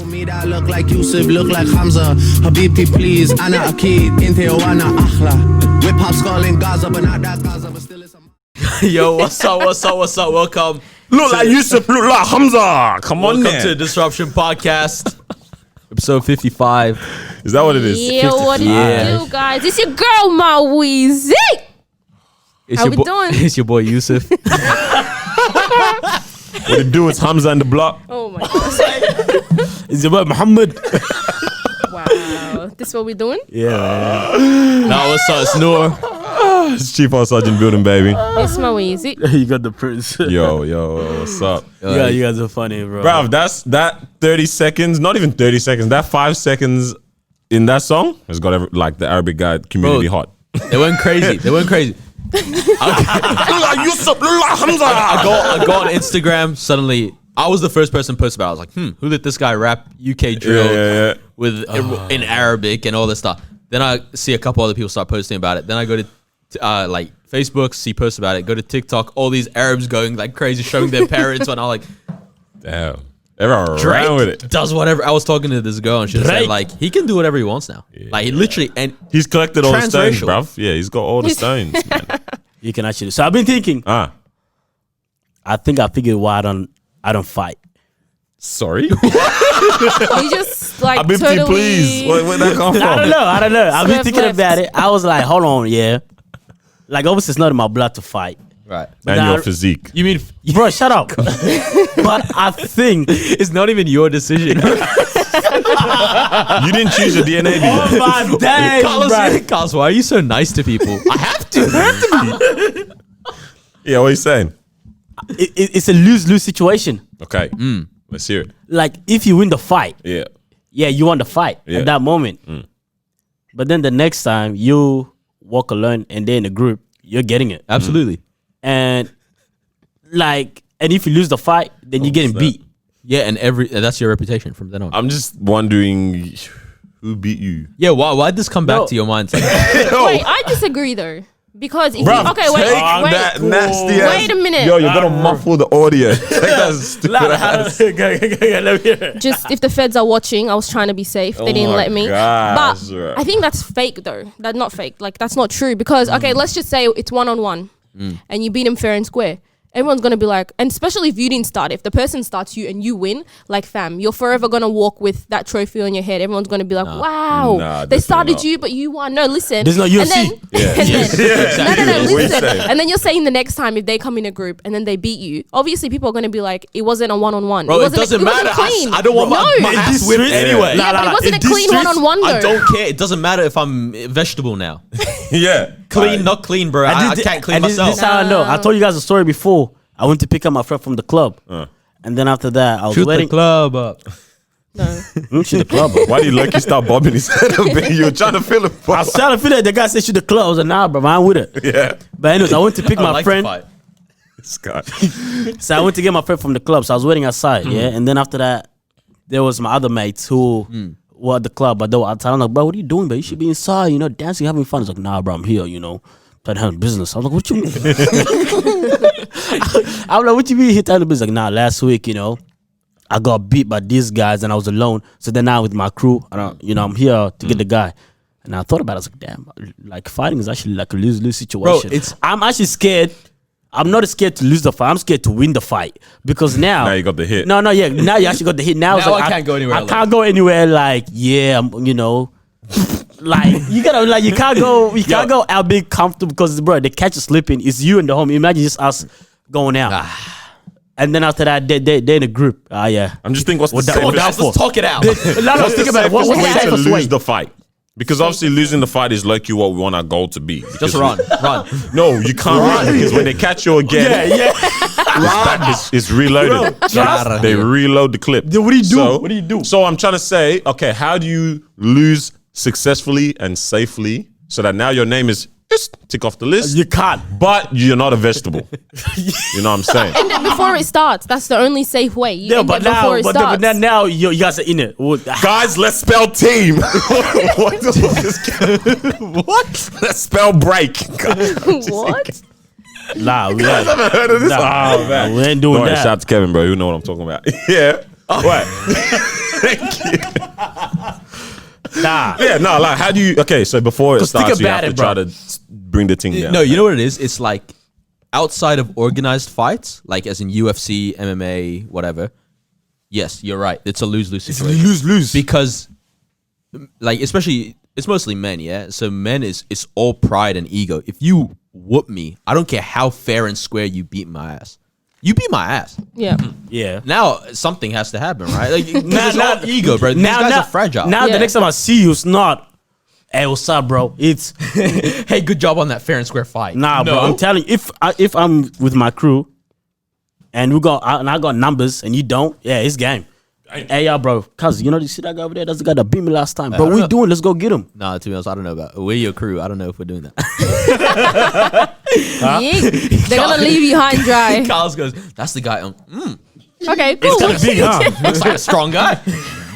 Me that look like Yusef, look like Hamza. Habibti, please. Ana Akid, Inte Wana Akhla. Whip hop skull in Gaza, but not that Gaza, but still it's a. Yo, what's up? Welcome. Look like Yusef, look like Hamza. Come on, Welcome to Disruption Podcast, episode 55. Is that what it is? Yeah, what do you do, guys? It's your girl, Maweezy. How we doing? It's your boy Yusef. What it do? It's Hamza and the block. Oh my god. It's your boy Muhammad. Wow. This what we doing? Yeah. Now what's up? It's Noor. It's Chief House Sergeant building, baby. It's Maweezy. You got the prince. Yo, what's up? Yeah, you guys are funny, bro. Bruv, that 30 seconds, not even 30 seconds, that 5 seconds in that song has got like the Arabic guy community hot. They went crazy. Look like Yusuf, look like Hamza. I go on Instagram. Suddenly, I was the first person to post about it. I was like, who let this guy rap UK drill with in Arabic and all this stuff? Then I see a couple other people start posting about it. Then I go to like Facebook, see posts about it. Go to TikTok, all these Arabs going like crazy, showing their parents. And I'm like, damn, everyone Drake around with it. Does whatever. I was talking to this girl and she said like he can do whatever he wants now. Yeah. Like he literally and he's collected all the stones, bruv. Yeah, he's got all the stones. Man. You can actually. So I've been thinking. I think I figured why I don't fight. Sorry. You just like Habibti, totally. please. Where that come from? I don't know. I've been thinking left. about it. I was like, hold on, yeah. Like obviously it's not in my blood to fight. right. And your physique. You mean Bro, shut up. But I think it's not even your decision. You didn't choose your DNA, did you? oh my days, bro. Carlos, why are you so nice to people? I have to. Yeah, what are you saying? It's a lose-lose situation. Okay. Let's hear it. Like if you win the fight, Yeah. you won the fight Yeah. at that moment. But then the next time you walk alone and they're in a group, you're getting it. Absolutely. And if you lose the fight, then you're getting beat. Yeah, and that's your reputation from then on. I'm just wondering who beat you. Yeah, why'd this come back to your mind? It's like, Wait, I disagree though. Because if Bruv, you, okay, take wait, that nasty ass. wait a minute. Yo, you're gonna muffle the audio. Take that stupid ass. Just if the feds are watching, I was trying to be safe. They didn't my let me. gosh, But right. I think that's fake though. That's not fake. Like that's not true. Because okay, let's just say it's 1-on-1 and you beat him fair and square. Everyone's gonna be like, and especially if you didn't start, if the person starts you and you win, like fam, you're forever gonna walk with that trophy on your head. Everyone's gonna be like, wow, Nah, they started definitely you, but you won. No, listen. This is not And UFC. then, no, What you listen. saying? And then you're saying the next time if they come in a group and then they beat you, obviously people are gonna be like, it wasn't a 1-on-1. bro, it wasn't doesn't matter. Clean. I don't want my In ass this whipped street- anyway. Yeah, but it wasn't a In these clean streets, 1-on-1 though. I don't care. It doesn't matter if I'm vegetable now. Yeah. Clean, not clean, bro. I can't clean myself. This is how I know. I told you guys a story before. I went to pick up my friend from the club. And then after that, I was Shoot the waiting. club up. No. Shoot the club. Why did Lucky start bobbing his head a bit? You were trying to feel it. I was trying to feel it. The guy said shoot the club. I was like, nah, bro, I'm with it. Yeah. But anyways, I went to pick I my like friend. to fight. This guy. So I went to get my friend from the club. So I was waiting outside, yeah. And then after that, there was my other mates who were at the club. But they were outside. I'm like, bro, what are you doing, bro? You should be inside, dancing, having fun. He's like, nah, bro, I'm here, trying to handle business. I was like, what you mean? I'm like, what you mean here trying to business? Like, nah, last week, I got beat by these guys and I was alone. So then now with my crew, I'm here to get the guy. And I thought about it. I was like, damn, like fighting is actually like a lose-lose situation. Bro, I'm actually scared. I'm not scared to lose the fight. I'm scared to win the fight because now you got the hit. No, yeah. Now you actually got the hit. Now, it's Now like, I can't go anywhere I alone. can't go anywhere. Like, yeah, like you gotta, like you can't go. You can't go out being comfortable because, bro, they catch you slipping. It's you and the homie. Imagine just us going out, and then after that, they're in a group. Yeah. I'm just thinking, what's the What that- safest, what that Guys, let's talk it out. Let's think about it. What's way the to safest lose way? the fight? Because obviously losing the fight is like what we want our goal to be. Just run. No, you can't run because when they catch you again, it's reloaded. They reload the clip. Then what do you do? So, What do you do? So I'm trying to say, okay, how do you lose successfully and safely so that now your name is just tick off the list? You can't. But you're not a vegetable. You know what I'm saying? End it before it starts. That's the only safe way. You Yeah, end but it before it starts. now you guys are in it. Guys, let's spell team. What? Let's spell break. What? Nah, we I've never heard of this. Nah, Oh, man. we ain't doing Don't worry, that. shout out to Kevin, bro. You know what I'm talking about. Yeah. What? Nah. Yeah, no, like, how do you... Okay, so before it 'Cause think starts, you about have to it, bro. try to bring the thing down. No, you know what it is? It's like outside of organized fights, like as in UFC, MMA, whatever. Yes, you're right. It's a lose-lose situation. Lose. Because, like, especially, it's mostly men, yeah? So men it's all pride and ego. If you whoop me, I don't care how fair and square you beat my ass. You beat my ass. Yeah. Yeah. Now something has to happen, right? Like, it's all ego, bro. These guys are fragile. Now Yeah. the next time I see you, it's not, hey, what's up, bro? It's, Hey, good job on that fair and square fight. nah, bro. I'm telling you, if I'm with my crew and I got numbers and you don't, yeah, it's game. Hey, yeah, bro. Cuz, you know, you see that guy over there? That's the guy that beat me last time. Bro, what don't you know. doing? Let's go get him. Nah, to be honest, I don't know about. We're your crew. I don't know if we're doing that. Yeek. They're gonna leave you high and dry. Carlos goes, that's the guy. Okay, cool. It's kind of big, huh? Looks like a strong guy.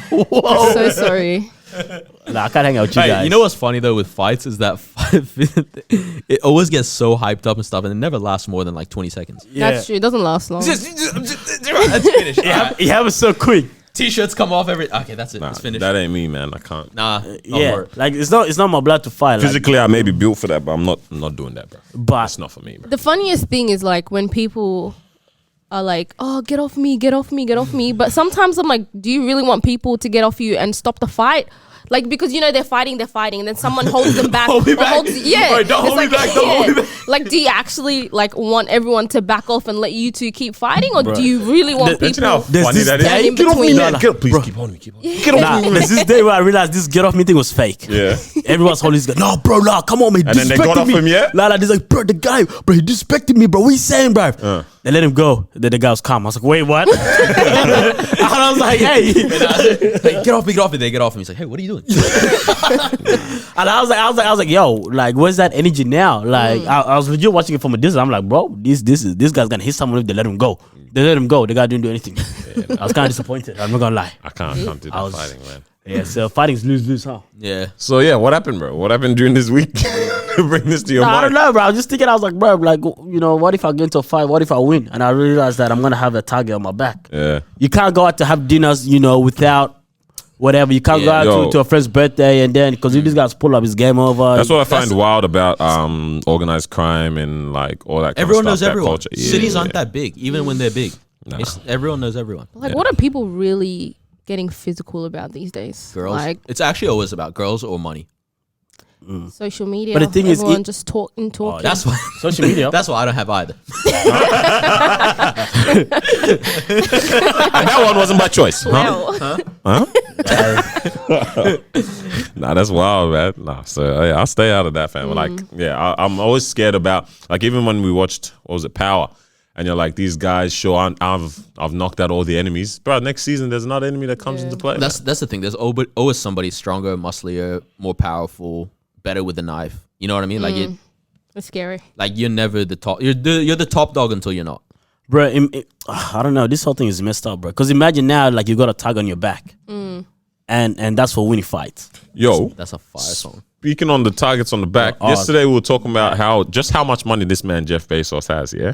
So sorry. Nah, I can't hang out with you Hey, guys. you know what's funny though with fights is that it always gets so hyped up and stuff, and it never lasts more than like 20 seconds. Yeah. That's true. It doesn't last long. That's finished. It happens so quick. T-shirts come off every. Okay, that's it. Nah, it's finished. that ain't me, man. I can't. Nah, not Yeah, for it. like it's not my blood to fight. Like, Physically, I may be built for that, but I'm not doing that, bro. but It's not for me, bro. The funniest thing is like when people are like, "Oh, get off me, get off me, get off me." But sometimes I'm like, do you really want people to get off you and stop the fight? Like, because you know they're fighting, and then someone holds them back. Hold me or back. Yeah, Wait, don't it's hold me back, don't hold me back. Like, do you actually like want everyone to back off and let you two keep fighting, or do you really want Don't you know how people? There's funny this that guy- is? in between. Get up, please. Keep on me. Keep on me. nah, there's this day where I realized this get off me thing was fake. Yeah. Everyone's holding this guy. No, bro, nah, come on, man. And then they got off him, yeah? Nah, this like, bro, the guy, bro, he disrespected me, bro. What you saying, bro? They let him go. Then the guy was calm. I was like, wait, what? And I was like, hey. Like, get off me, get off me. They get off me. He's like, hey, what are you doing? And I was like, yo, like, where's that energy now? Like, I was legit watching it from a distance. I'm like, bro, this guy's gonna hit someone if they let him go. They let him go. The guy didn't do anything. I was kind of disappointed. I'm not gonna lie. I can't do that fighting, man. Yeah, so fighting's lose, huh? Yeah. So yeah, what happened, bro? What happened during this week? Bring this to your I mind. don't know, bro. I was just thinking, I was like, bro, like, you know, what if I get into a fight? What if I win? And I realized that I'm gonna have a target on my back. Yeah. You can't go out to have dinners, you know, without whatever. You can't go out Yo. to a friend's birthday and then, because if these guys pull up, it's game over. That's what I find wild about organized crime and like all that. Kind Everyone of knows stuff, that everyone. culture. Yeah, Cities aren't yeah. that big, even when they're big. Nah. Everyone knows everyone. Like, what are people really getting physical about these days? Girls. Like It's actually always about girls or money. social media. But the thing is, everyone just talking. That's why. social media. That's why I don't have either. And that one wasn't by choice. Huh? Wow. Nah, that's wild, man. Nah, so yeah, I'll stay out of that, fam. Like, yeah, I'm always scared about, like, even when we watched, what was it, Power, and you're like, these guys, sure, I've knocked out all the enemies, bro. Next season, there's another enemy that comes into play. That's the thing. There's always somebody stronger, musclier, more powerful, better with a knife. You know what I mean? Like It's scary. like you're never the top. You're the top dog until you're not. Bro, I don't know. This whole thing is messed up, bro. Because imagine now, like, you got a tag on your back. And that's for winning fights. Yo, That's a fire song. speaking on the targets on the back, yesterday we were talking about how much money this man Jeff Bezos has. Yeah.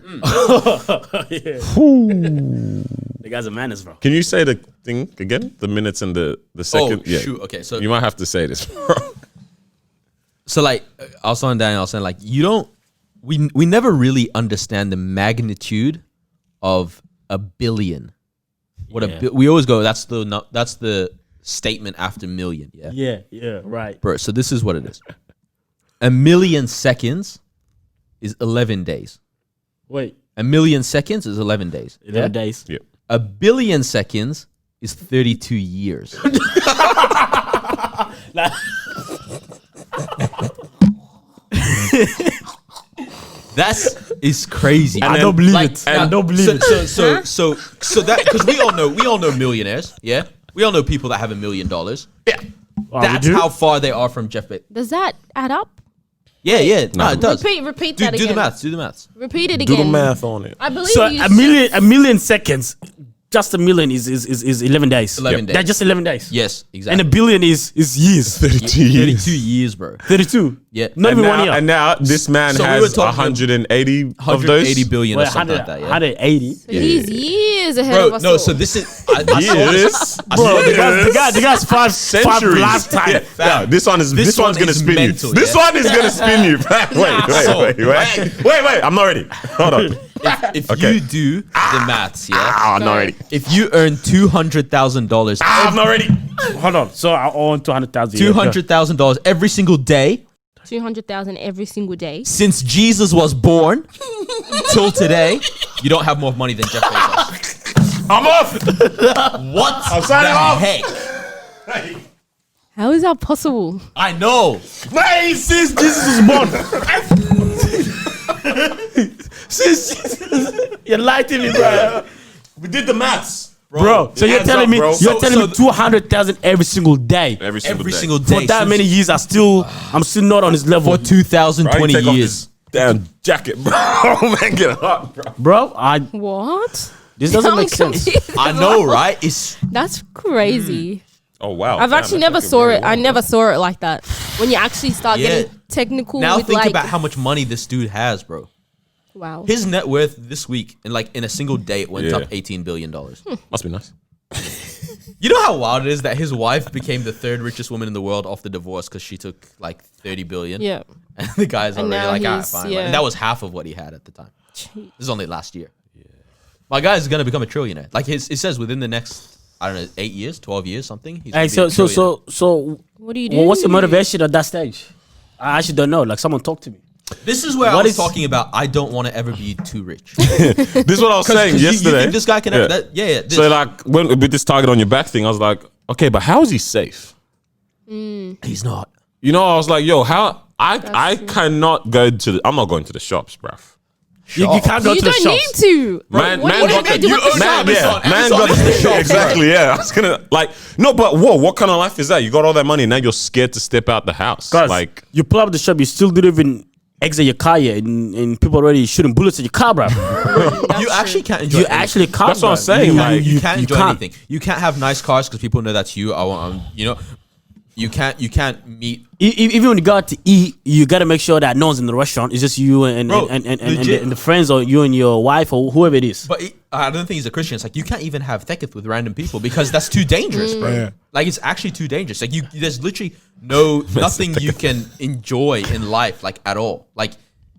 The guy's a menace, bro. Can you say the thing again? The minutes and the second. Oh shoot. Okay, so You might have to say this, bro. So like I was telling Daniel, I was saying like we never really understand the magnitude of a billion. We always go that's the statement after million. Yeah, right. Bro, so this is what it is. 1 million seconds is 11 days. Wait, 1 million seconds is 11 days. 11 days. Yeah. 1 billion seconds is 32 years. Is crazy. I don't believe it. I don't believe it. So that because we all know millionaires, yeah. We all know people that have $1 million. Yeah, that's do? how far they are from Jeff Bezos. Does that add up? Yeah, no, it does. Repeat that again. Do the maths. Repeat it Do again. the math on it. I believe So you. a million seconds. just $1 million is 11 days. 11 days. That's just 11 days. Yes, And exactly. $1 billion is years. 32 years. 32 years, bro. 32. Yeah. Not And even now, 1 year. and now this man So we has were talking 180 of those. 180 billion or Wait, something 100, like that. Yeah. 180. He's years ahead Bro, of us no. all. So this is. I saw this. Years. Bro, the guy's five Centuries. lifetime. Yeah, yeah, this one's one gonna is spin mental, you. This yeah? one is gonna spin you. Wait. I'm not ready. Hold on. If Okay. you do the maths, yeah. I'm not ready. If you earn $200,000, I'm not ready. Hold on. So I own 200,000. $200,000 every single day 200,000 every single day. since Jesus was born till today, you don't have more money than Jeff Bezos. I'm off. What? I'm signing off. Heck? How is that possible? I know. Wait, since Jesus was born. You lied to me, bro. We did the maths, Bro, so It you're adds telling up, me bro. you're telling me 200,000 every single day. Every Every day. single day. For that since- many years, I'm still not on his level. For 2020 Bro, you take off years. this damn jacket, bro. Oh man, get hot, bro. Bro, What? this doesn't I'm make sense. confused. I know, right? It's That's crazy. Oh wow. I've Damn, actually that's never fucking saw very it. I long. never saw it like that. When you actually start Yeah. getting technical now with think like, about how much money this dude has, bro. wow. His net worth this week, in a single day, it went Yeah. up $18 billion. Must be nice. You know how wild it is that his wife became the third richest woman in the world off the divorce because she took like 30 billion. Yeah. And the guy's And already now like, he's- fine. yeah. And that was half of what he had at the time. This is only last year. Yeah. My guy is gonna become a trillionaire. Like it says within the next, I don't know, 8 years, 12 years, something. He's Hey, gonna be a trillionaire. so What do you do? well, what's your motivation at that stage? I actually don't know. Like someone talk to me. This is where I What was is- talking about. I don't want to ever be too rich. This is what I was saying You yesterday. think this guy can? Yeah. This. So like when with this target on your back thing, I was like, okay, but how is he safe? he's not. You know, I was like, yo, how I true. cannot go to the, I'm not going to the shops, bruv. You can't go You to the don't shops. need to. Man, what man are you got gonna the- do with the Man, shop? yeah, man got the exactly. Yeah, I was gonna like no, but whoa, what kind of life is that? You got all that money, now you're scared to step out the house. Guys, Like, you pull up the shop, you still didn't even exit your car yet, and people already shooting bullets at your car, bro. You actually can't enjoy. You anything. actually can't. That's what I'm bruh. saying, like, you can't enjoy can't. anything. You can't have nice cars because people know that's you. You can't meet. Even when you go out to eat, you gotta make sure that no one's in the restaurant. It's just you and Bro, and legit. the friends, or you and your wife, or whoever it is. But I don't think he's a Christian. It's like you can't even have theketh with random people because that's too dangerous, bro. Like it's actually too dangerous. Like there's literally nothing you can enjoy in life, like at all, like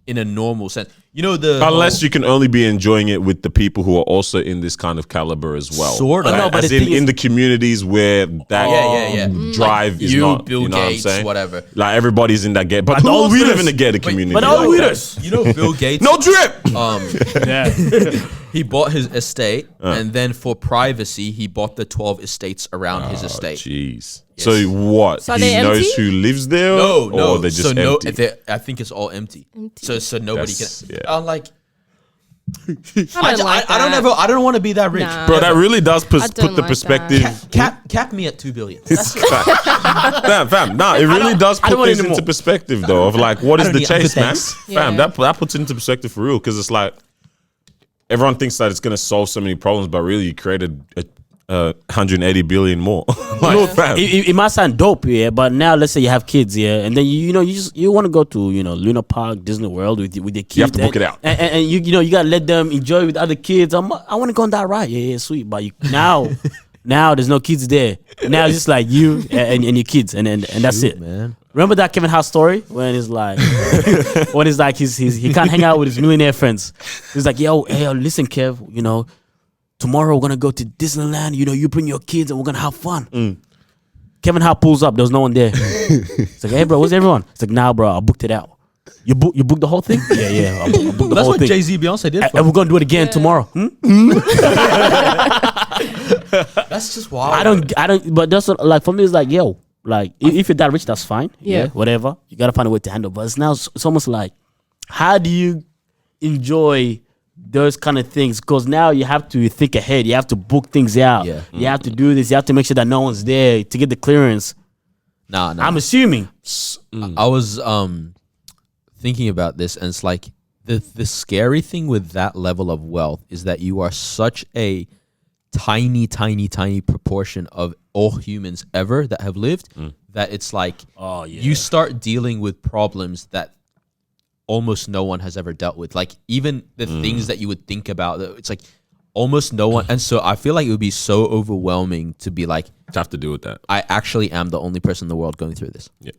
in a normal sense. You know unless you can only be enjoying it with the people who are also in this kind of caliber as well. Sort of. Like, No, but as the in, thing is- in the communities where that yeah. drive is you, not, Bill you know Gates, what I'm saying? whatever. Like everybody's in that gate, but But who all wants to live winners. in a gated community? but all like winners. that? You know Bill Gates. No drip. He bought his estate, and then for privacy, he bought the 12 estates around his estate. Jeez. So what? So are he they knows empty? who lives there, No, or they're just empty. I think it's all empty. So nobody That's- can. yeah. I'm like, I don't like I don't that. ever. I don't want to be that rich. Nah. Bro, that really does I don't put the like that. perspective. Cap me at $2 billion. Damn, fam. Nah, it really does I put don't want things any into more. perspective, though, of like, what I is don't the need- I'm chase, good, man? thanks. Fam, Yeah. that puts it into perspective for real, because it's like, everyone thinks that it's going to solve so many problems, but really you created 180 billion more. Like, fam. It might sound dope, yeah, but now let's say you have kids, yeah, and then you want to go to Luna Park, Disney World with your kids. have to book it out. and you gotta let them enjoy with other kids. I want to go on that ride, yeah, sweet. But now there's no kids there. Now it's just like you and your kids, and that's it, man. Remember that Kevin Hart story when he's like, he can't hang out with his millionaire friends. He's like, yo, listen, Kev, tomorrow we're gonna go to Disneyland. You bring your kids and we're gonna have fun. Kevin Hart pulls up. There's no one there. It's like, hey, bro, where's everyone? It's like, nah, bro, I booked it out. You booked the whole thing? Yeah. I booked the But that's whole what thing. Jay Z, Beyonce did. And we're gonna do it again tomorrow. That's just wild. I don't. But that's what, like, for me, it's like, yo, like if you're that rich, that's fine. Yeah. Whatever. You gotta find a way to handle. But it's almost like, how do you enjoy those kind of things? Because now you have to think ahead. You have to book things out. Yeah. You have to do this. You have to make sure that no one's there to get the clearance. Nah. I'm assuming. I was thinking about this, and it's like the scary thing with that level of wealth is that you are such a tiny, tiny, tiny proportion of all humans ever that have lived, that it's like you start dealing with problems that almost no one has ever dealt with. Like even the things that you would think about, it's like almost no one. And so I feel like it would be so overwhelming to be like, have to deal with that. I actually am the only person in the world going through this. Yeah.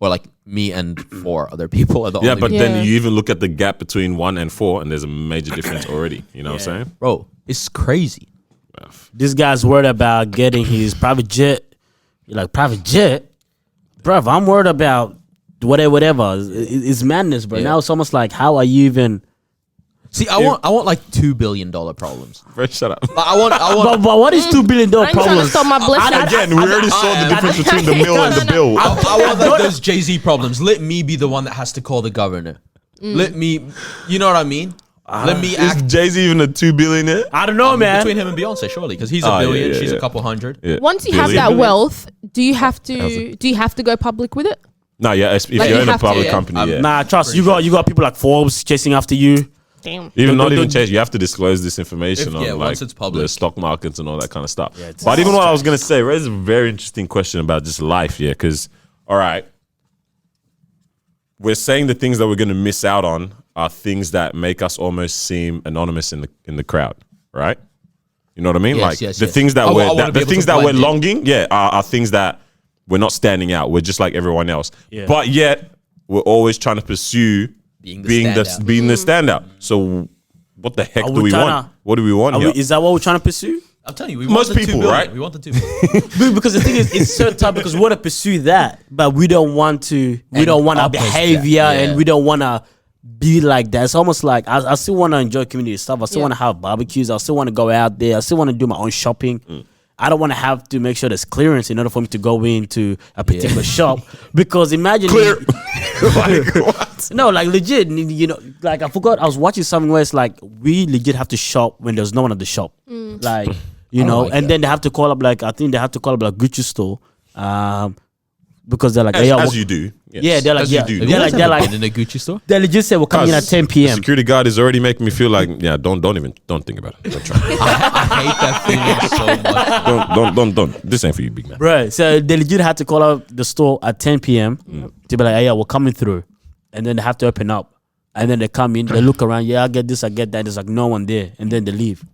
Or like me and 4 other people are the only Yeah, but people. then you even look at the gap between 1 and 4, and there's a major difference already. You know what I'm saying? Bro, it's crazy. This guy's worried about getting his private jet. You're like, private jet? Bruv, I'm worried about whatever. It's madness, bro. Yeah. Now it's almost like, how are you even... See, I want like $2 billion problems. Bro, shut up. I want But what is $2 billion I ain't trying to problems? stop my blessing. Again, we already saw the difference between the mill and the bill. I want like those Jay-Z problems. Let me be the one that has to call the governor. Let me, you know what I mean? Let me Is act Jay-Z even a 2 billionaire? I don't know, man. between him and Beyonce, surely, because he's a Oh, yeah, billion, yeah, she's yeah. a couple hundred. Yeah. Once you have Billion? that wealth, do you have to go public with it? No, yeah, if Like, you're you in a have to, public yeah. company, yeah. Nah, trust. You got people like Forbes chasing after you. Damn. Even not Don't- even don't- change. You have to disclose this information If- on yeah, like once it's public. the stock markets and all that kind of stuff. it's- But even what I was gonna say, raise a very interesting question about just life, yeah. Because all right, we're saying the things that we're gonna miss out on are things that make us almost seem anonymous in the crowd, right? You know what I mean? Yes, like yes, the yes. things that I we're wanna be the able things to that we're blend in. longing, yeah, are things that we're not standing out. We're just like everyone else. Yeah. But yet we're always trying to pursue Being the standout. being the standout. So what the heck Are do we we tryna- want? What do we want here? Is that what we're trying to pursue? I'm telling you, we Most want the people, 2 billion. right? We want the 2 billion. Because the thing is, it's so tough because we want to pursue that, but we don't want to. We And don't want our opposite that, behavior, yeah. and we don't want to be like that. It's almost like I still want to enjoy community stuff. I still Yeah. want to have barbecues. I still want to go out there. I still want to do my own shopping. I don't want to have to make sure there's clearance in order for me to go into a particular shop. Because imagine Clear. Like, what? No, like legit, you know, like I forgot I was watching something where it's like we legit have to shop when there's no one at the shop. Like, you know, like and that. then they have to call up like I think they have to call up like Gucci store. Because they're like, As, yeah, as you do. Yes. yeah, they're like, As yeah, you do. they're like, been in a Gucci store. they legit say we're coming in at 10 The p.m. security guard is already making me feel like, yeah, don't think about it. Don't try. I hate that feeling so much. don't. This ain't for you, big man. Right. So they legit had to call up the store at 10 p.m. to be like, hey, yeah, we're coming through. And then they have to open up. And then they come in, they look around, yeah, I get this, I get that. There's like no one there. And then they leave.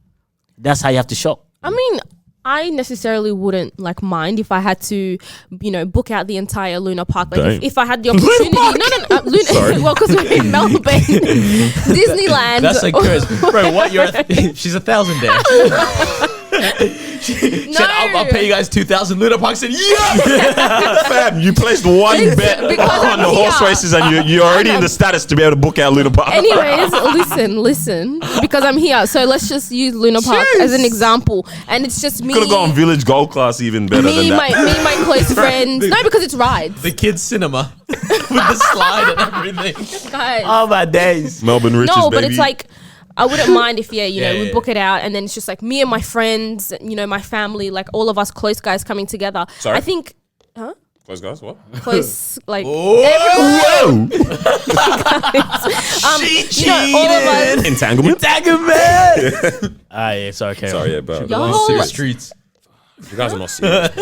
That's how you have to shop. I mean, I necessarily wouldn't like mind if I had to, you know, book out the entire Luna Park. Like Damn. if I had the opportunity. No, Luna. Well, because we're in Melbourne, Disneyland. That's like crazy. Bro, what? She's 1,000 there. She said, I'll pay you guys 2,000. Luna Park said, yeah. Fam, you placed one It's bet because on I'm the horse here. races and you're already in the status to be able to book out Luna Park. Anyways, listen, because I'm here. So let's just use Luna Park as an example. And it's just me. Could have gone Village Gold Class even better than that. my close friends. No, because it's rides. The kids' cinema with the slide and everything. Guys. Oh, my days. Melbourne Riches, No, baby. but it's like I wouldn't mind if we yeah. book it out and then it's just like me and my friends, you know, my family, like all of us close guys coming together. Sorry? I think Close guys, what? close like Whoa! you know, all of us. Entanglement? Ah, yeah, sorry, okay. Sorry, yeah, but Yo. Streets. you guys are not serious.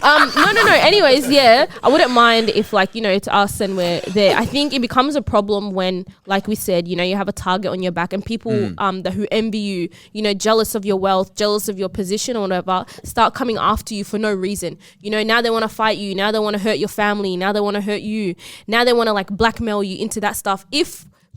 No. Anyways, yeah, I wouldn't mind if, like, you know, it's us and we're there. I think it becomes a problem when, like we said, you know, you have a target on your back and people who envy you, you know, jealous of your wealth, jealous of your position or whatever, start coming after you for no reason. You know, now they want to fight you. Now they want to hurt your family. Now they want to hurt you. Now they want to like blackmail you into that stuff.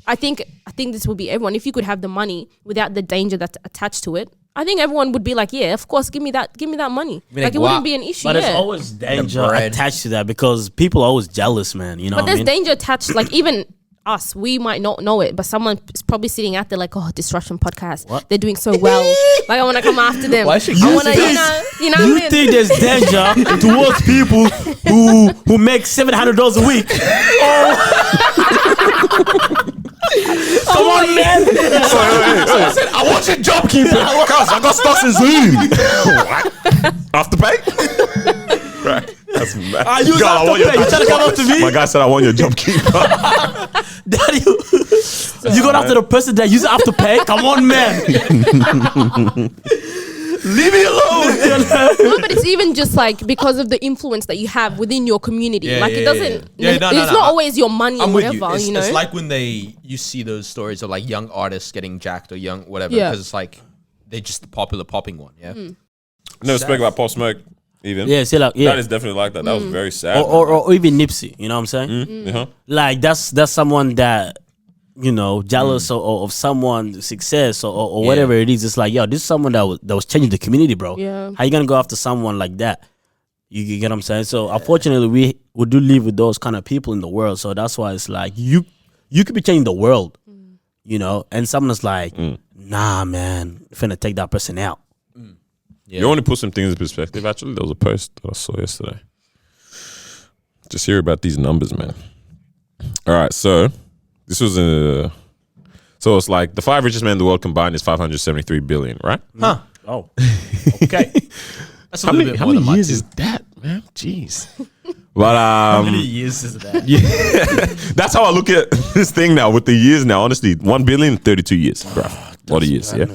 I think this would be everyone. If you could have the money without the danger that's attached to it, I think everyone would be like, yeah, of course, give me that money. Like it wouldn't be an issue. But yeah. there's always danger bread. attached to that because people are always jealous, man. You know But what I there's mean? danger attached. Like even us, we might not know it, but someone is probably sitting out there like, oh, Disruption Podcast, What? they're doing so well. Like I want to come after them. Why should I you want to, think- you know what I You mean? think there's danger towards people who make $700 a week? Come on, man. I said, I want your job keeper. Cuz I got stocks in Zoom. What? Afterpay? Right. That's mad. I use God, I want your- Afterpay. You trying to come up to me? My guy said I want your job keeper. Daddy, you got after the person that uses Afterpay? Come on, man. Leave me alone. No, but it's even just like because of the influence that you have within your community. It doesn't. It's not always your money or whatever. It's, you know, it's like when you see those stories of like young artists getting jacked or young whatever because it's like they're just the popular popping one. Yeah. Never spoke about Pop Smoke. Even Yeah, see, like, that is definitely like that. That was very sad. or even Nipsey. You know what I'm saying? Like that's someone that, you know, jealous of someone's success or whatever it is. It's like, yo, this is someone that was changing the community, bro. Yeah. How you gonna go after someone like that? You get what I'm saying? So unfortunately, we do live with those kind of people in the world. So that's why it's like you could be changing the world, you know, and someone's like, nah, man, finna take that person out. You want to put some things in perspective. Actually, there was a post that I saw yesterday. Just hear about these numbers, man. All right, so this was so it's like the 5 richest men in the world combined is 573 billion, right? Huh. Oh, okay. That's a little bit more than my years two. is that, man? Jeez. But How many years is that? that's how I look at this thing now with the years now. Honestly, 1 billion, 32 years, bro. What a years, yeah.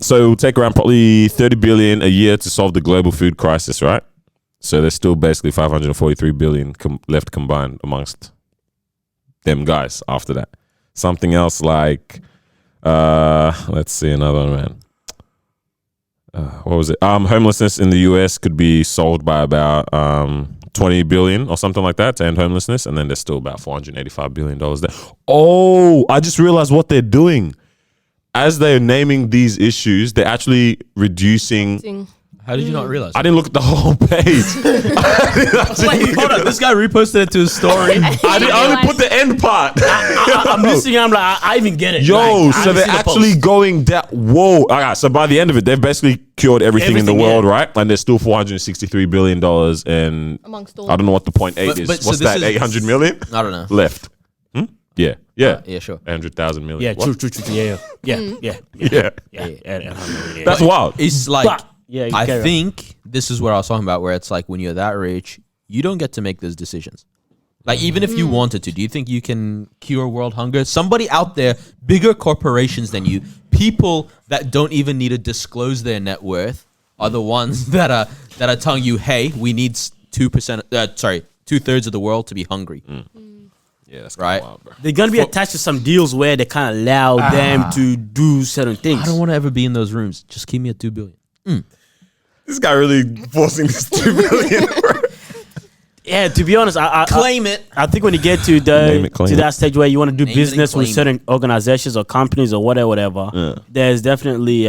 So it will take around probably 30 billion a year to solve the global food crisis, right? So there's still basically 543 billion left combined amongst them guys after that. Something else like, let's see another one, man. What was it? Homelessness in the US could be solved by about 20 billion or something like that to end homelessness. And then there's still about $485 billion there. Oh, I just realized what they're doing. As they're naming these issues, they're actually reducing. How did you not realize? I didn't look at the whole page. Wait, hold on. This guy reposted it to his story. I only put the end part. I'm listening. I'm like, I even get it. Yo, Like, I so haven't they're seen the actually post. going down. Whoa. All right, so by the end of it, they've basically cured everything in the Everything, world, right? And there's still $463 billion. And amongst all. I don't know what the 0.8 is. but so What's this that, is- 800 million? I don't know. Left. Yeah. Yeah, sure. 100,000 million. Yeah, What? true. Yeah. That's wild. It's like, But- yeah, I carry on. think this is where I was talking about, where it's like when you're that rich, you don't get to make those decisions. Like, even if you wanted to, do you think you can cure world hunger? Somebody out there, bigger corporations than you, people that don't even need to disclose their net worth, are the ones that are telling you, hey, we need 2/3 of the world to be hungry. Yeah, that's Right. wild, bro. They're gonna be attached to some deals where they kind of allow them to do certain things. I don't want to ever be in those rooms. Just keep me at 2 billion. This guy really forcing this 2 billion, bro. Yeah, to be honest, I Claim it. I think when you get to Name it, claim to it. that stage where you want to do Name it and business with claim certain organizations or companies or whatever, there's definitely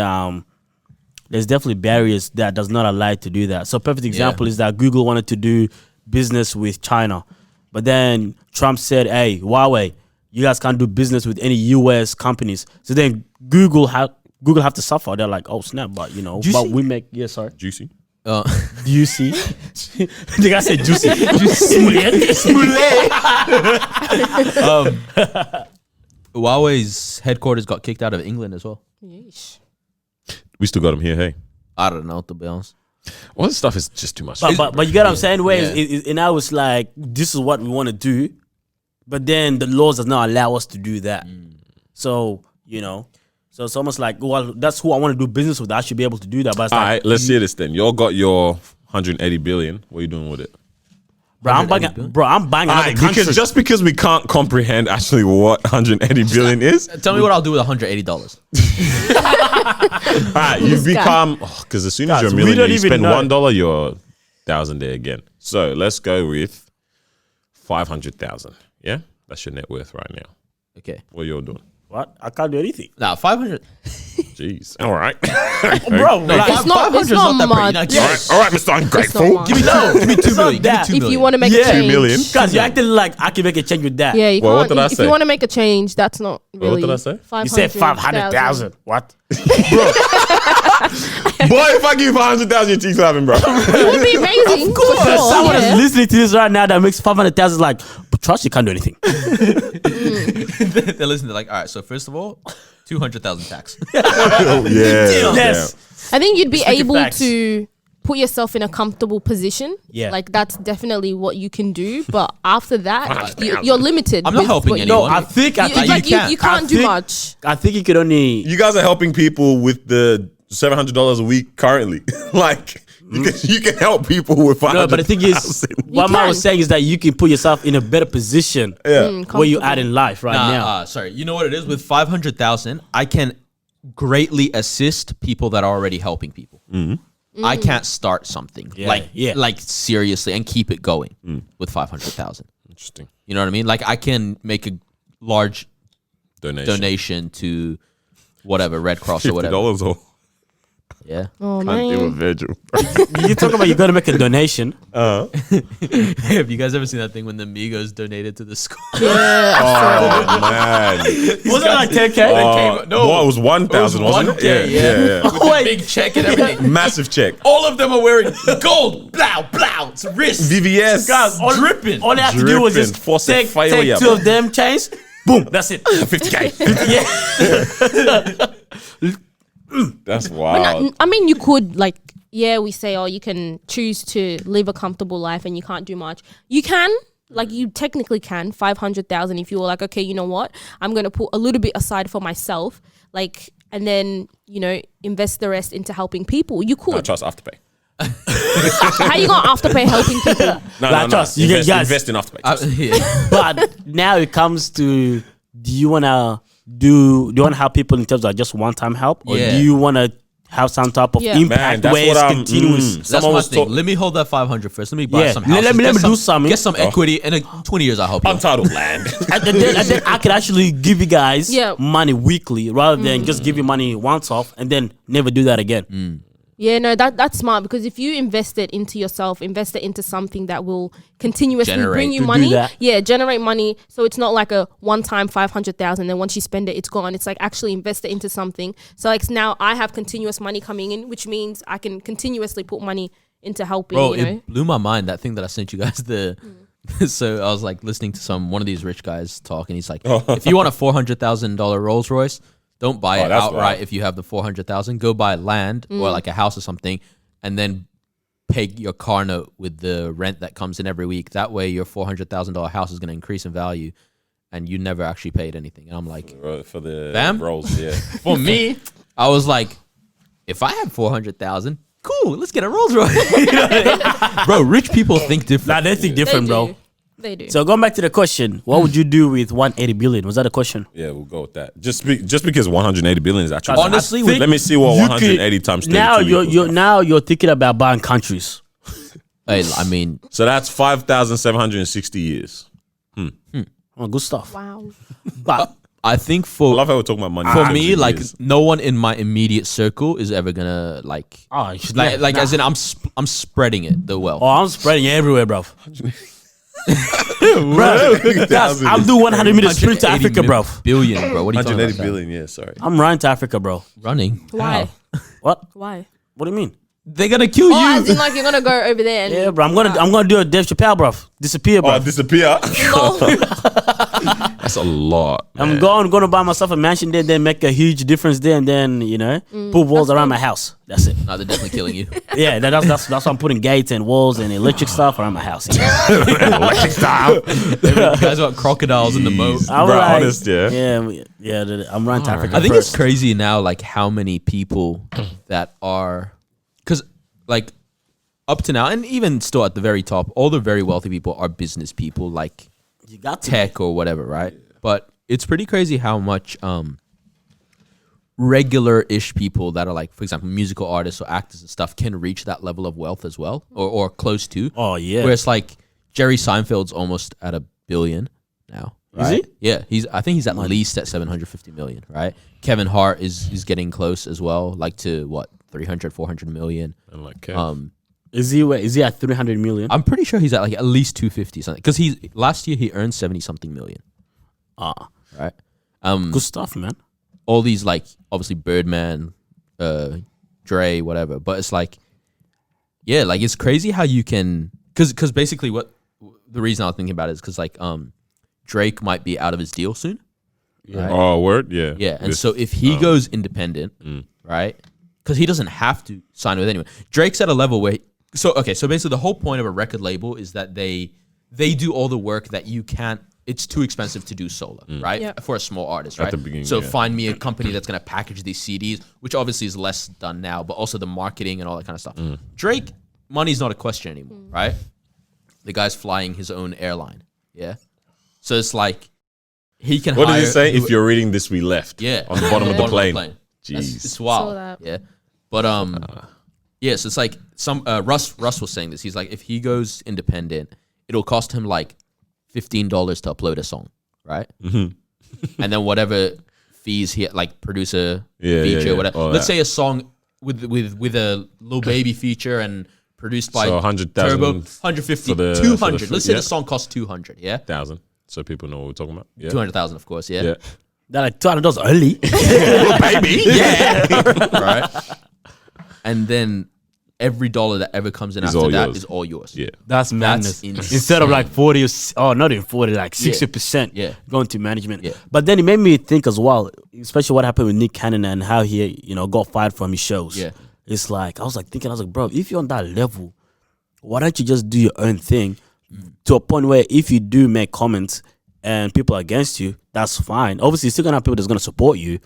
barriers that does not allow you to do that. So perfect example is that Google wanted to do business with China, but then Trump said, "Hey, Huawei, you guys can't do business with any US companies." So then Google have to suffer. They're like, "Oh snap!" But you know, Juicy? we make sorry. Juicy. Do you see? The guy said juicy. Huawei's headquarters got kicked out of England as well. Yeesh. We still got him here, hey. I don't know, to be honest. All this stuff is just too much. But you get what I'm saying? Where Yeah. and I was like, this is what we want to do, but then the laws does not allow us to do that. So you know, so it's almost like, well, that's who I want to do business with. I should be able to do that. But it's All like, right, let's see this then. Y'all got your 180 billion. What are you doing with it? bro, I'm buying another country. Because we can't comprehend actually what 180 billion is. Tell me what I'll do with $180. All right, you become because as soon as Guys, you're a we millionaire, don't you even spend know. $1, you're 1,000 there again. So let's go with 500,000. Yeah, that's your net worth right now. Okay. What you're doing? What? I can't do anything, Nah, 500. Jeez. All right. bro. No, like, It's not- 500 's it's not that pretty. much. Nah, All give right, me- all right, Mr. Ungrateful. much. Give me 2 million. Give me 2 that. million. If you want to make a change, 2 million. Guys, you acting like I can make a change with that. yeah, you Well, what can't. did I If say? you want to make a change, that's not really. did I say? You said 500,000. What? Boy, if I give you 500,000, your teeth laughing, bro. It would be amazing. Of course. Someone is listening to this right now that makes 500,000 like, but trust you can't do anything. They're listening. They're like, all right, so first of all, 200,000 tax. Yeah. Yes. I think you'd be Speaking able facts. to put yourself in a comfortable position. Yeah. Like that's definitely what you can do. But after that, you're limited. I'm not with helping what you- anyone. No, I think You, Like, like, you can't. you can't I do think- much. I think you could only. You guys are helping people with the $700 a week currently. Like you can help people with $500,000. No, but the thing is, what I was saying is that you can put yourself in a better position where you're at in life right now. Sorry, you know what it is? With 500,000, I can greatly assist people that are already helping people. I can't start something like seriously and keep it going with 500,000. Interesting. You know what I mean? Like I can make a large Donation to whatever, Red Cross or whatever. $50 or Yeah. Oh can't do a man. Virgil. You talk about you're gonna make a donation. Have you guys ever seen that thing when the Migos donated to the school? Yeah. Oh man. Was it like 10K? No, it was 1,000, wasn't it? 1K, yeah. Oh, With the big check and everything. Massive check. All of them are wearing gold, blow, it's wrist. VVS. Guys, dripping. All they have to do was just Force take failure, 2 of them chains. Boom, that's it. 50K. That's wild. I mean, you could we say, oh, you can choose to live a comfortable life and you can't do much. You can, you technically can 500,000 if you were like, okay, you know what, I'm gonna put a little bit aside for myself, and then invest the rest into helping people. You could. I trust Afterpay. How you gonna afterpay helping people? No. Trust. You Invest in Afterpay. Trust. But now it comes to, do you wanna help people in terms of just one-time help, or do you wanna have some type of impact that's where what it's I'm- continuous? That's Someone my was thing. Let me hold that 500 first. Let me buy Yeah. some houses. Let me do something. Get some equity. In 20 years, I hope. Untitled land. and then I could actually give you guys Yeah. money weekly rather than just give you money once off and then never do that again. Yeah, no, that's smart, because if you invest it into yourself, invest it into something that will continuously Generate. bring you To do money. that. Yeah, generate money. So it's not like a one-time 500,000. Then once you spend it, it's gone. It's like actually invest it into something. So now I have continuous money coming in, which means I can continuously put money into helping. Bro, you know? it blew my mind, that thing that I sent you guys. So I was listening to one of these rich guys talk, and he's like, if you want a $400,000 Rolls Royce, don't buy it that's outright. wild. If you have the 400,000, go buy land or a house or something, and then pay your car note with the rent that comes in every week. That way, your $400,000 house is going to increase in value, and you never actually paid anything. And I'm like, For the Bam? rolls, yeah. for me, I was like, if I had 400,000, cool, let's get a Rolls Royce. You know what I mean? Bro, rich people think different. They think different, bro. They do. So going back to the question, what would you do with 180 billion? Was that a question? Yeah, we'll go with that. Just because 180 billion is actually Honestly, let me see what 180 times 32 now equals. you're thinking about buying countries. Hey, I mean, So that's 5,760 years. Oh, good stuff. Wow. But I think I for love how we're talking about money. for me, Years. no one in my immediate circle is ever gonna oh, you should as in I'm spreading it the wealth. oh, I'm spreading it everywhere, bro. Guys, I'm doing 100 meter sprint to 180 Africa, bro. Billion, bro. What are you talking 180 about? billion, yeah, sorry. I'm running to Africa, bro. Running. Why? What? Why? What do you mean? They're gonna kill Oh, you. as in you're gonna go over there and Yeah, bro. I'm gonna do a Dave Chappelle, bro. Disappear, bro. Oh, disappear. Lol. That's a lot. I'm gonna buy myself a mansion there, then make a huge difference there, and then put walls around my house. That's it. No, they're definitely killing you. Yeah, that's why I'm putting gates and walls and electric stuff around my house. Electric style. You guys got crocodiles in the moat. I'm Bro, honest, yeah. yeah. I'm running to Africa. I think first. it's crazy now, how many people that are, because up to now, and even still at the very top, all the very wealthy people are business people, You got to. tech or whatever, right? But it's pretty crazy how much regular-ish people that are for example, musical artists or actors and stuff can reach that level of wealth as well, or close to. Oh yeah. Where it's Jerry Seinfeld's almost at $1 billion now. Is Right? he? Yeah, I think he's at least at 750 million, right? Kevin Hart is getting close as well, to what, 300, 400 million. And Kev. Is he at 300 million? I'm pretty sure he's at at least 250 something, because last year he earned 70 something million, right? Good stuff, man. All these obviously Birdman, Dre, whatever, but it's it's crazy how you can, because basically what the reason I was thinking about it is because Drake might be out of his deal soon. Right? Oh, word? Yeah. Yeah, and so if he goes independent, right? Because he doesn't have to sign with anyone. Drake's at a level where so basically the whole point of a record label is that they do all the work that you can't. it's too expensive to do solo, right? Yeah. For a small artist, right? the beginning, so yeah. find me a company that's gonna package these CDs, which obviously is less done now, but also the marketing and all that kind of stuff. Drake, money's not a question anymore, right? The guy's flying his own airline, yeah. So it's like he can. What did hire he say? who- If you're reading this, we left. Yeah, On the bottom of the plane. That's- It's Jeez. wild. Saw that. Yeah, but yeah. So it's like Russ was saying this. He's like, if he goes independent, it'll cost him like $15 to upload a song, right? Mm-hmm. And then whatever fees he like producer feature, whatever. all Let's that. say a song with a Lil Baby feature and produced by So 100,000 Turbo, 150, for the- 200. for the Let's say yeah. the song costs 200. Yeah, 1,000. So people know what we're talking about. Yeah. 200,000, of course. Yeah. They're like $200 early. Baby, yeah, right. And then every dollar that ever comes in It's after all that yours. is all yours. Yeah. That's madness. insane. Instead of like 40 or not even 40, like 60% Yeah. going to management. Yeah. But then it made me think as well, especially what happened with Nick Cannon and how he, got fired from his shows. Yeah. It's like, I was like, bro, if you're on that level, why don't you just do your own thing to a point where if you do make comments and people are against you, that's fine. Obviously, you're still going to have people that's going to support you,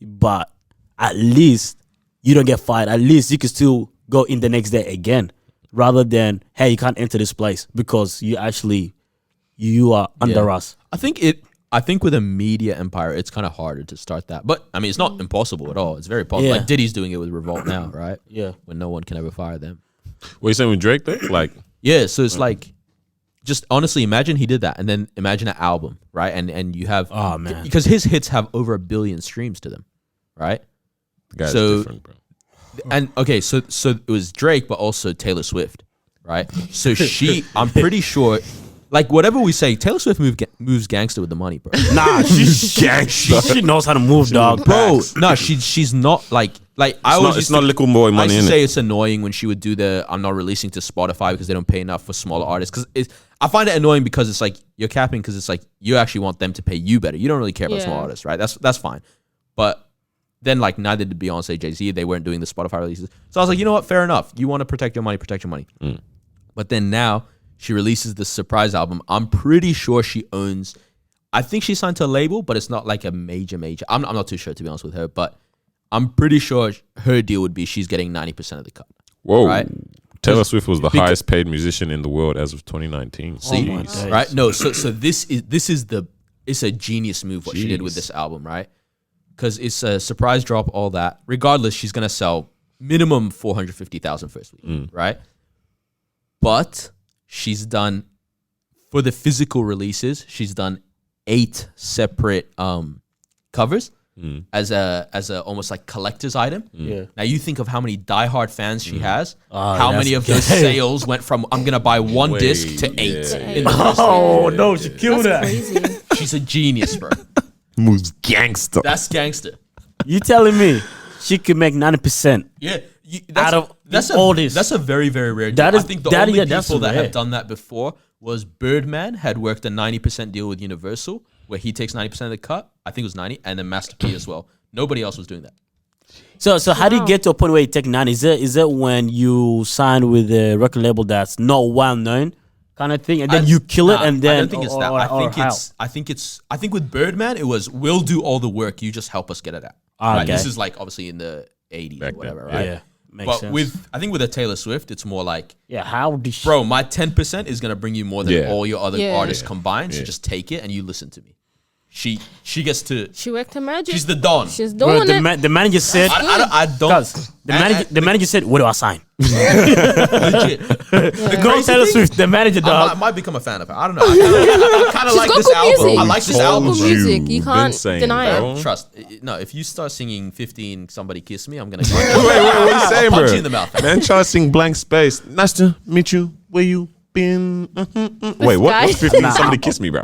but at least you don't get fired. At least you can still go in the next day again, rather than, hey, you can't enter this place because you are under us. I think with a media empire, it's kind of harder to start that. But I mean, it's not impossible at all. It's very possible. Yeah. Like Diddy's doing it with Revolt now, right? Yeah. When no one can ever fire them. What are you saying with Drake though? Like, Yeah. So it's like, just honestly, imagine he did that, and then imagine an album, right? And you have, Oh, man. because his hits have over 1 billion streams to them, right? the guy's So- different, bro. And okay, so it was Drake, but also Taylor Swift, right? So I'm pretty sure, like whatever we say, Taylor Swift moves gangster with the money, bro. Nah, she knows how to move, dog. Bro, no, she's not like I always It's not little boy I money, used to innit? say it's annoying when she would do the I'm not releasing to Spotify because they don't pay enough for smaller artists. Because I find it annoying because it's like you're capping because it's like you actually want them to pay you better. You don't really care about small Yeah. artists, right? That's fine. But then like neither did Beyonce, Jay-Z. They weren't doing the Spotify releases. So I was like, you know what? Fair enough. You want to protect your money, protect your money. But then now she releases this surprise album. I'm pretty sure she owns. I think she signed to a label, but it's not like a major. I'm not too sure, to be honest with her. But I'm pretty sure her deal would be she's getting 90% of the cut. Whoa. Right? Taylor Swift was the Because- highest paid musician in the world as of 2019. See, my days. right? No, so this is it's a genius move what she did with this album, right? Because it's a surprise drop, all that. Regardless, she's gonna sell minimum 450,000 first week, right? But she's done for the physical releases. She's done 8 separate covers as a almost like collector's item. Yeah. Now you think of how many diehard fans she has. Ah, How that's many of those sales went from I'm gonna buy one Way, disc to 8 yeah. in the first week. Oh, no, she killed That's that. crazy. She's a genius, bro. Moves gangster. That's gangster. You telling me she could make 90%? Yeah, Out of all this. That's a very very rare. That deal. is- I think the that- only yeah, that's people that rare. have done that before was Birdman had worked a 90% deal with Universal where he takes 90% of the cut. I think it was 90, and then Master P as well. Nobody else was doing that. So how do you Wow. get to a point where you take 90? Is it when you sign with a record label that's not well known kind of thing, and then you kill it, Nah, and then I don't think it's that. or I think with Birdman it was we'll do all the work, you just help us get it out. Right? Okay. This is like obviously in the 80s Back or whatever, then, right? yeah, makes But sense. I think with a Taylor Swift, it's more like, yeah, how did she? bro, my 10% is gonna bring you more than Yeah. all your other Yeah. artists combined. So Yeah. just take it and you listen to me. She gets to. She worked her magic. She's the Don. She's Bro, doing it. the manager said, I don't. guys, the manager said, what do I sign? Legit. Go Taylor Swift, the manager, I dog. might become a fan of her. I don't know. I kind of She's like got this good album. music. I like this She's got album. good bro. music. You Been can't saying, deny bro. it. Trust. No, if you start singing 15 Somebody Kiss Me, I'm going to Wait, what are you saying, punch bro? you in the mouth. Man, try to sing Blank Space. Nice to meet you. Where you been? Wait, what? guy. What's 15? Somebody kiss me, bro.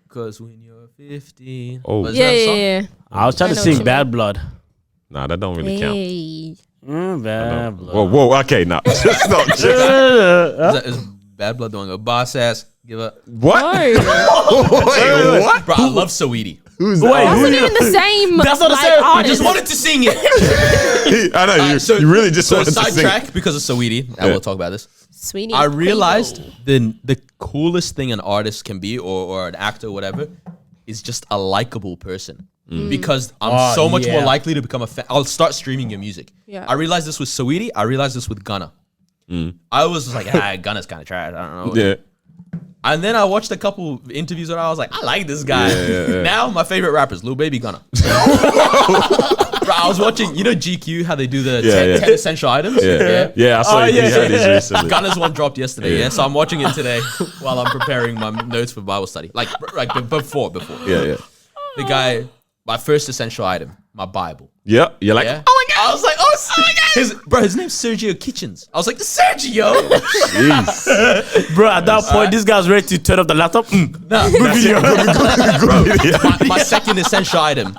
Because when you're 15. Oh. Was Yeah, that a song? yeah, yeah. I was trying I to know sing what you Bad Blood. Nah, that don't really count. Hey. Bad Blood. Whoa, whoa, okay, nah. Just not. Just, Is Bad Blood doing a boss ass? Give up. what? No. Wait, what? Bro, I love Saweetie. Who's Wait, that? Wasn't even the same. That's what I said. I just wanted to sing it. I know, you really just So wanted to sing. sidetrack because of Saweetie. And Yeah. we'll talk about this. Sweeney. I realized the coolest thing an artist can be, or an actor or whatever, is just a likable person. Because I'm so much more likely to become a fan. I'll start streaming your music. Yeah. I realized this with Saweetie. I realized this with Gunna. I was just like, Gunna's kind of trash. I don't know. Yeah. And then I watched a couple interviews and I was like, I like this guy. Now my favorite rapper is Lil Baby Gunna. Bro, I was watching, you know GQ, how they do the 10 essential items? Yeah, I saw you had these recently. Gunna's one dropped yesterday, so I'm watching it today while I'm preparing my notes for Bible study. Like before. Yeah. The guy, my first essential item, my Bible. Yeah, you're like, Yeah. oh my God. I was like, oh my God. His name's Sergio Kitchens. I was like, Sergio. Jeez. Bro, at that point, this guy's ready to turn off the laptop. Nah, Good video. my second essential item.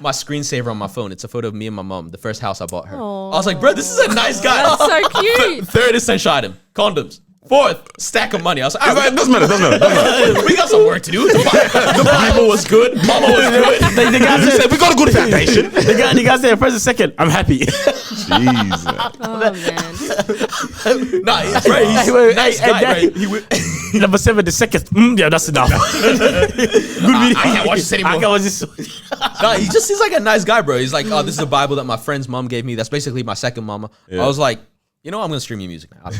My screensaver on my phone. It's a photo of me and my mom. The first house I bought her. Aww. I was like, bro, this is a nice guy. That's so cute. Third essential item, condoms. Fourth, stack of money. I was like, all right, Doesn't matter. we got some work to do. The Bible was good. Mama was good. The guy said, We got a good foundation. the guy said, first and second, I'm happy. Jeez. Oh man. Nah, he's right. He's Wait, nice hey, guy, hey, right? Number 7, the second. Yeah, that's enough. Good video. I can't watch this anymore. I can't watch this. Nah, he's like a nice guy, bro. He's like, oh, this is a Bible that my friend's mom gave me. That's basically my second mama. I was like, you know, I'm gonna stream your music now.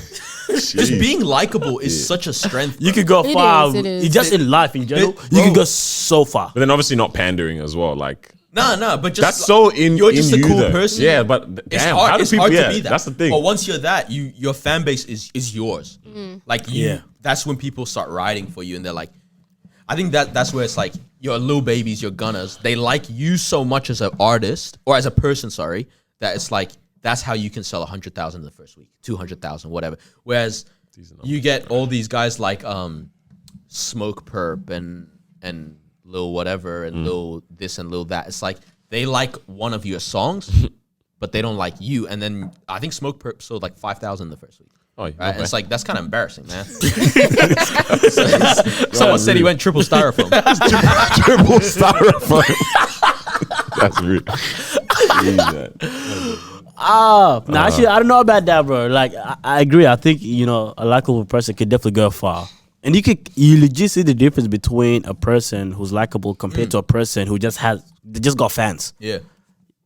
Just being likable is such a strength. You could go It far. is, it is. Just in life in general, you bro. can go so far. But then obviously not pandering as well. Like, No, but just that's so you're just in a cool you, though. person. Yeah, but It's damn, hard, how do it's people? hard Yeah, to be that. that's the thing. But once you're that, your fan base is yours. Like that's when people start riding for you, and they're like, I think that's where it's like your Lil Babies, your Gunners. They like you so much as an artist or as a person, sorry, that it's like that's how you can sell 100,000 in the first week, 200,000, whatever. Whereas you get all these guys like Smoke Perp and Lil whatever and Lil this and Lil that. It's like they like one of your songs, but they don't like you. And then I think Smoke Perp sold like 5,000 in the first week. Oh, Right? okay. It's like that's kind of embarrassing, man. Someone said he went triple styrofoam. Triple styrofoam. That's real. Jeez, No, actually, I don't know about that, bro. Like, I agree. I think, you know, a likable person could definitely go far. And you legit see the difference between a person who's likable compared to a person who just got fans. Yeah.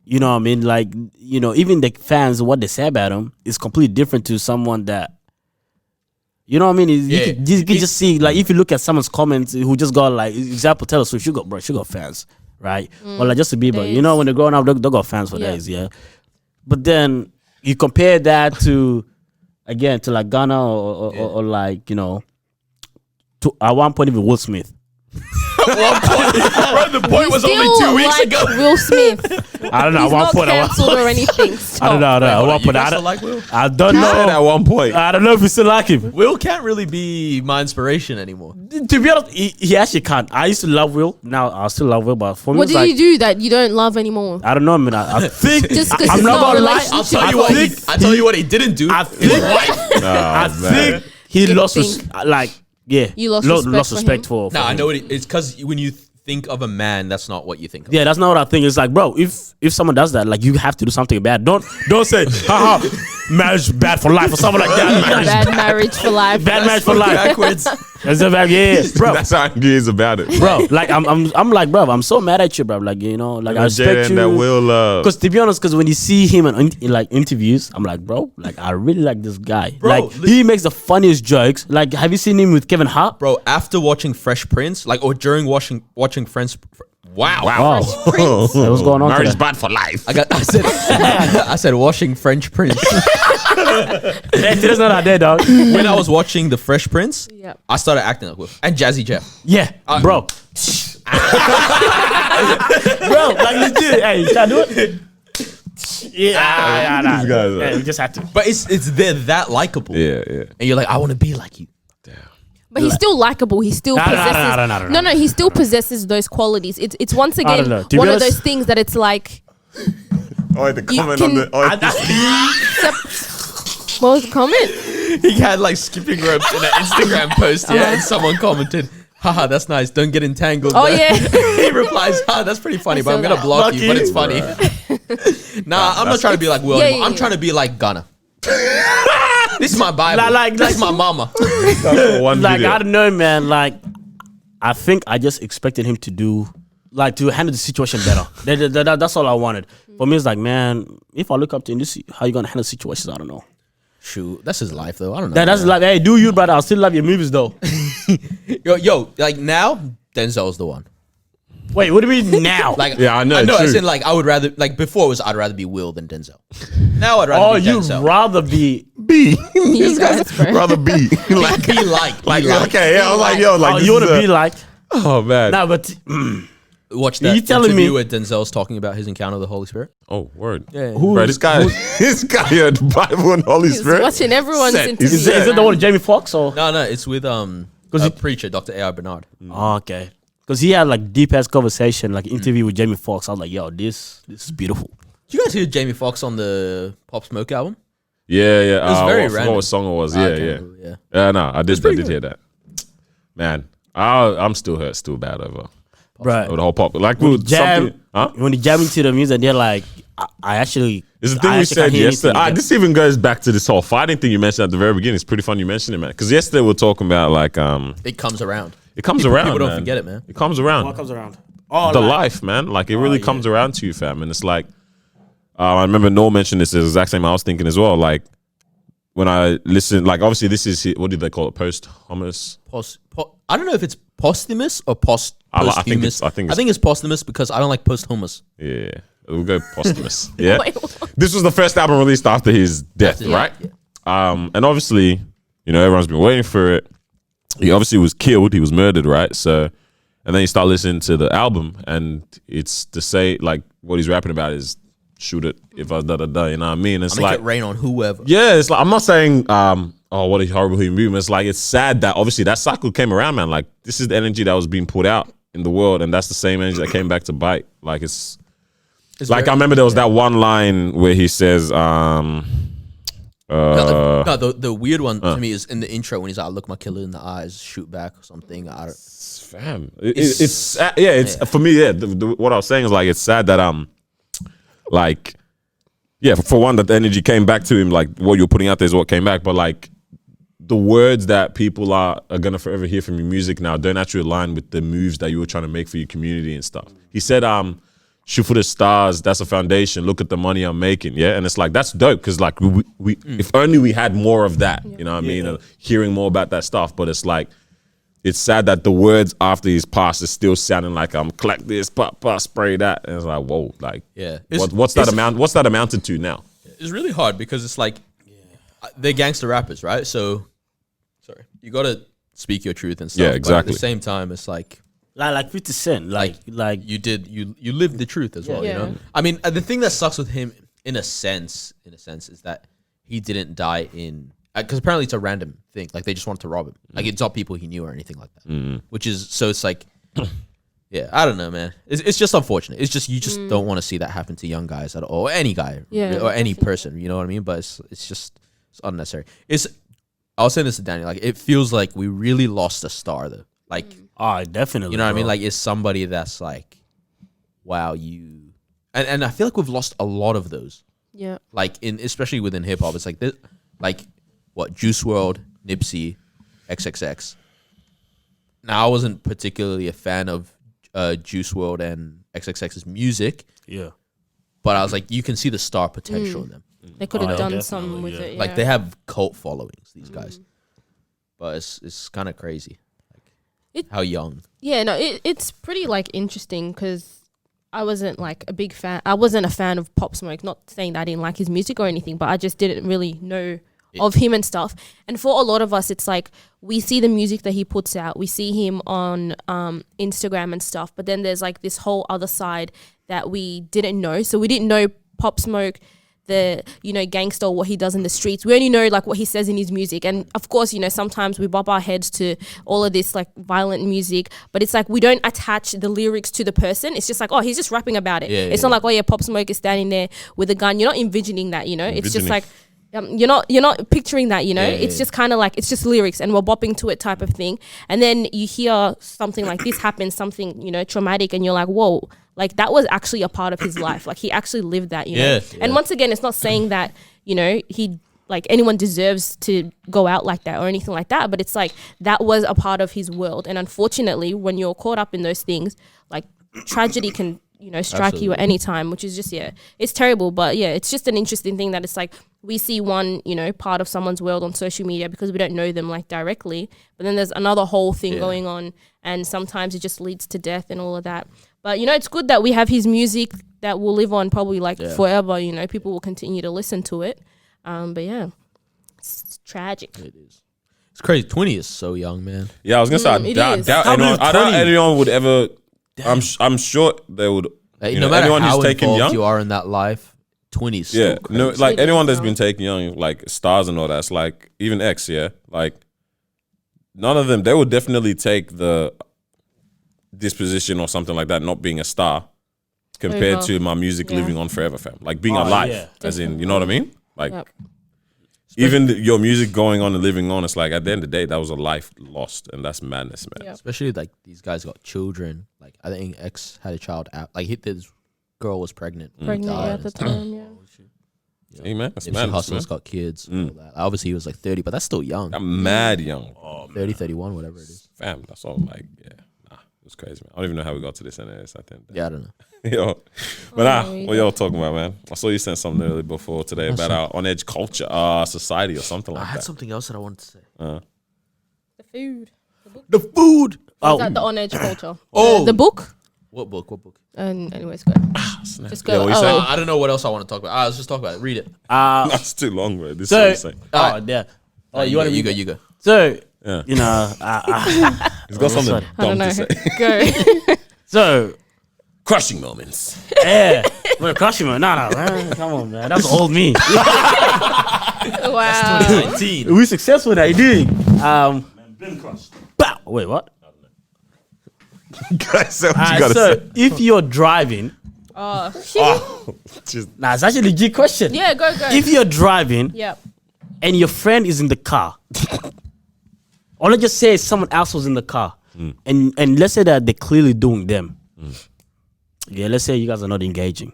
You know what I mean? Like, you know, even the fans, what they say about them is completely different to someone that, you know what I mean? You can just see, like, if you look at someone's comments who just got, like, example, Taylor Swift, she got fans, right? Or like Justin Bieber, you know, when they're growing up, they got fans for days, yeah. But then you compare that to, again, to like Ghana or like, you know, to at one point even Will Smith. Bro, the point was only 2 weeks like ago. Will Smith. I don't know. He's at one not point, cancelled or anything. I don't know. At one point, You guys like Will? I don't Said know. at one point. I don't know if you still like him. Will can't really be my inspiration anymore. To be honest, he actually can't. I used to love Will. Now I still love Will, but for me, What it's did like, you do that you don't love anymore? I don't know. I mean, I think Just 'cause I'm it's not not a gonna lie. relationship. I'll tell you what he didn't do. I think I think he You lost think? like You lost respect for respect him? for. No, I know it's because when you think of a man, that's not what you think of. Yeah, that's not what I think. It's like, bro, if someone does that, like, you have to do something bad. Don't say, haha, marriage bad for life or something like that. Bad marriage for life. Bad marriage for life. Backwards. That's a bad, yeah, bro. That's how angry he is about it. Bro, like I'm like, bro, I'm so mad at you, bro. Like, you know, like I respect you. That Will love. Because to be honest, because when you see him in like interviews, I'm like, bro, like I really like this guy. Bro, like he makes the funniest jokes. Like, have you seen him with Kevin Hart? Bro, after watching Fresh Prince, like, or during watching Friends, wow. Oh, what's going on? Marriage is today? bad for life. I said watching French Prince. Hey, today's not out there, dog. When I was watching the Fresh Prince, Yep. I started acting like Will and Jazzy Jeff. Yeah, bro. Bro, like legit. Hey, can I do it? Yeah, nah. These guys are- Yeah, we just had to. But they're that likable. Yeah. And you're like, I want to be like you. But he's still likable. He still No, no, no, possesses. no, no. He still possesses those qualities. It's once I don't again know. To be one of honest- those things that it's like. Oh, the comment can- on the. Oh, What was the comment? He had like skipping ropes in an Instagram post, yeah, and someone commented, haha, that's nice, don't get entangled. Oh, there." yeah. He replies, that's pretty funny, I but I'm saw gonna that. block you, but it's Lucky, funny. Nah, I'm not trying to be like Will Yeah, anymore. yeah, I'm yeah. trying to be like Gunna. This is my Bible. This is my mama. One Like video. I don't know, man. Like I think I just expected him to do, like, to handle the situation better. That's all I wanted. For me, it's like, man, if I look up to him, this how you gonna handle situations? I don't know. Shoot, that's his life though. I don't know. That's like, hey, do you, brother? I still love your movies though. yo, like now, Denzel's the one. Wait, what do you mean now? Like, Yeah, I know, I know. true. As in, like, I would rather, like, before it was, I'd rather be Will than Denzel. Now I'd rather oh, be you'd Denzel. rather be B. You guys, bro. Rather B. like, Be like. okay, yeah, I was like, yo, like, oh, this you want is to a- be like, Oh man. nah, but Watch that You telling interview me- where Denzel's talking about his encounter with the Holy Spirit. Oh, word. Yeah. Bro, this guy had Bible and Holy He's Spirit. watching everyone's Set. interview. is it the one with Jamie Foxx or? No, it's with a preacher, Dr. A.R. Bernard. Oh, okay. Because he had like deep ass conversation, like interview with Jamie Foxx. I was like, yo, this is beautiful. Did you guys hear Jamie Foxx on the Pop Smoke album? Yeah. was very I forgot random. what song it was. I Yeah, can't yeah. remember, yeah. Yeah, no, I did pretty hear that. Man, I'm still hurt, still bad over Right. the whole pop. Like, When with he jam, something, huh? when he jam into the music, they're like, I actually. It's the thing I we actually said can't hear yesterday. anything. This even goes back to this whole fighting thing you mentioned at the very beginning. It's pretty fun you mentioned it, man. Because yesterday we were talking about like It comes around. it comes People- around. people don't man. forget it, man. It comes around. What comes around? Oh, The like- life, man. Like it really yeah. comes around to you, fam. And it's like I remember Noel mentioned this. The exact same I was thinking as well. Like when I listen, like obviously this is what did they call it? Posthumous. I don't know if it's posthumous or I posthumous. think it's- it's posthumous because I don't like posthumous. Yeah, we'll go posthumous. Yeah, Wait, what? this was the first album released after his death, After- yeah, right? yeah. And obviously, you know, everyone's been waiting for it. He obviously was killed. He was murdered, right? So, and then you start listening to the album, and it's to say like what he's rapping about is shoot it if I da da da. You know what I mean? It's I make like it rain on whoever. yeah, it's like I'm not saying oh what a horrible human being. It's like it's sad that obviously that cycle came around, man. Like this is the energy that was being put out in the world, and that's the same energy that came back to bite. Like it's like I remember there was that one line where he says the weird one to me is in the intro when he's like, "I look my killer in the eyes, shoot back" or something. I don't. fam, it's for me. Yeah, what I was saying is like it's sad that like yeah, for one that the energy came back to him. Like what you're putting out there is what came back, but like the words that people are gonna forever hear from your music now don't actually align with the moves that you were trying to make for your community and stuff. He said, shoot for the stars, that's a foundation, look at the money I'm making. Yeah. And it's like that's dope because like we if only we had more of that, you know what I mean? Hearing more about that stuff. But it's like it's sad that the words after he's passed is still sounding like collect this, pop, spray that. And it's like, whoa, like Yeah. what's that amount? What's that amounted to now? It's really hard because it's like they're gangster rappers, right? So, sorry, you got to speak your truth and stuff. Yeah, But at exactly. the same time, it's like like 50 Cent, like you lived the truth as well. Yeah. You know, I mean, the thing that sucks with him, in a sense, is that he didn't die in because apparently it's a random thing. Like they just wanted to rob him. Like it's not people he knew or anything like that. Which is so it's like. Yeah, I don't know, man. It's just unfortunate. It's just you just don't want to see that happen to young guys at all, or any guy, Yeah, or any definitely. person. You know what I mean? But it's just it's unnecessary. I was saying this to Danny. Like it feels like we really lost a star though. Like definitely. you know what I mean? bro. Like it's somebody that's like, wow, you, and I feel like we've lost a lot of those. Yeah. Like especially within hip hop, it's like this, like what Juice WRLD, Nipsey, XXX. Now I wasn't particularly a fan of Juice WRLD and XXX's music, yeah. but I was like, you can see the star potential in them. They could have yeah, done definitely, something with yeah. it. Yeah. Like they have cult followings, these guys. But it's kind of crazy, like how young. Yeah, no, it's pretty like interesting because I wasn't like a big fan. I wasn't a fan of Pop Smoke. Not saying that I didn't like his music or anything, but I just didn't really know of him and stuff. And for a lot of us, it's like we see the music that he puts out. We see him on Instagram and stuff. But then there's like this whole other side that we didn't know. So we didn't know Pop Smoke, the, you know, gangster, what he does in the streets. We only know like what he says in his music. And of course, you know, sometimes we bob our heads to all of this like violent music, but it's like we don't attach the lyrics to the person. It's just like, oh, he's just rapping about it. Yeah, it's yeah. not like, oh yeah, Pop Smoke is standing there with a gun. You're not envisioning that, you know. It's just Envisioning. like you're not picturing that, you know. Yeah, it's yeah. just kind of like it's just lyrics and we're bopping to it type of thing. And then you hear something like this happen, something, you know, traumatic, and you're like, whoa, like that was actually a part of his life. Like he actually lived that, you know. Yeah, And yeah. once again, it's not saying that, you know, he like anyone deserves to go out like that or anything like that. But it's like that was a part of his world. And unfortunately, when you're caught up in those things, like tragedy can, strike you at any time, which is just, it's terrible. But yeah, it's just an interesting thing that it's like we see one, part of someone's world on social media because we don't know them like directly. But then there's another whole thing going on, and sometimes it just leads to death and all of that. But, it's good that we have his music that will live on probably forever. People will continue to listen to it. But yeah, it's tragic. It is. It's crazy. 20 is so young, man. Yeah, I was gonna say I doubt anyone would ever. I'm sure they would. Like, no matter how involved you are in that life, 20 is still crazy. Like anyone that's been taken young, like stars and all that. It's like even X, like none of them. They would definitely take the disposition or something like that, not being a star, compared to my music living on forever, fam. Like being alive, as in, you know what I mean? Like. Yep. Even your music going on and living on, it's like at the end of the day, that was a life lost, and that's madness, man. Yep. Especially like these guys got children. Like I think X had a child out. Like this girl was pregnant. At the time, Hey man, that's Nipsey madness. Hussle's got kids. And all that. Obviously, he was like 30, but that's still young. I'm mad young. 30, 31, whatever it is. Fam, that's all like, it was crazy, man. I don't even know how we got to this anyways. I think. Yeah, I don't know. Yo, but what y'all talking about, man? I saw you sent something earlier before today about our on edge culture, society, or something like that. I had something else that I wanted to say. The food. The food. Is that the on edge culture? Oh. The book? What book? And anyways, go. Just go. Yeah, what you saying? I don't know what else I want to talk about. Let's just talk about it. Read it. That's too long, bro. This is what you're saying. You go. So, Yeah. you know, He's got something I don't dumb know. to say. Go. so Crushing moments. yeah, we're crushing man. No, man, come on, man. That's old me. Wow. 19. We successful that doing. Been crushed. Bow. Wait, what? Guys, say what you gotta So say. if you're driving, Just, it's actually a legit question. Yeah, go. If you're driving Yep. and your friend is in the car, or let's just say someone else was in the car, and let's say that they're clearly doing them. Yeah, let's say you guys are not engaging.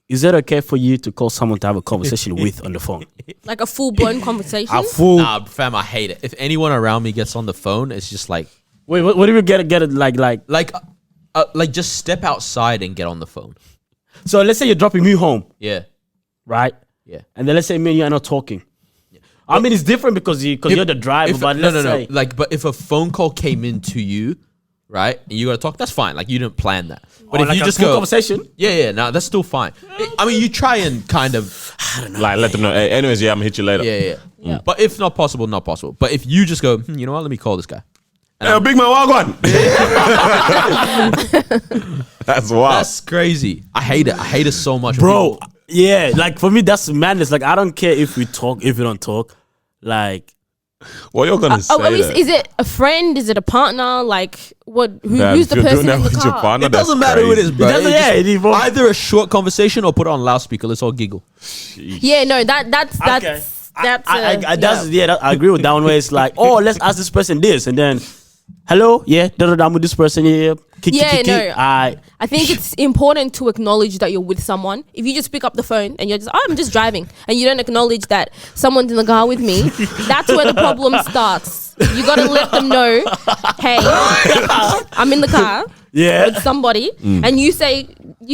Is it okay for you to call someone to have a conversation with on the phone? Like a full blown conversation. A full. Nah, fam, I hate it. If anyone around me gets on the phone, it's just like Wait, what do you get it like just step outside and get on the phone. So let's say you're dropping me home, Yeah. right? Yeah. And then let's say me and you are not talking. I mean, it's different because you're the driver, but let's say Like, but if a phone call came in to you, right, and you got to talk, that's fine. Like, you didn't plan that. But if like you a just full go conversation. yeah, no, that's still fine. I mean, you try and kind of, like, let them know. Hey, anyways, I'm gonna hit you later. yeah. But if not possible, not possible. But if you just go, you know what, let me call this guy. Hey, big man, wagwan. That's wild. That's crazy. I hate it. I hate it so much, Bro, yeah, like for me, that's madness. Like, I don't care if we talk, if we don't talk. Like, What you're gonna say? Is it a friend? Is it a partner? Like, what? Fam, Who's the if you're person doing in that the with your car? partner, It doesn't that's matter who it crazy. is, bro. It doesn't- It just- yeah, it involves- either a short conversation or put it on loudspeaker. Let's all giggle. Yeah, no, that's okay. yeah. I agree with that one where it's like, oh, let's ask this person this, and then, hello, yeah, I'm with this person, yeah. I think it's important to acknowledge that you're with someone. If you just pick up the phone and you're just, I'm just driving, and you don't acknowledge that someone's in the car with me, that's where the problem starts. You gotta let them know, hey, I'm in the car with somebody, and you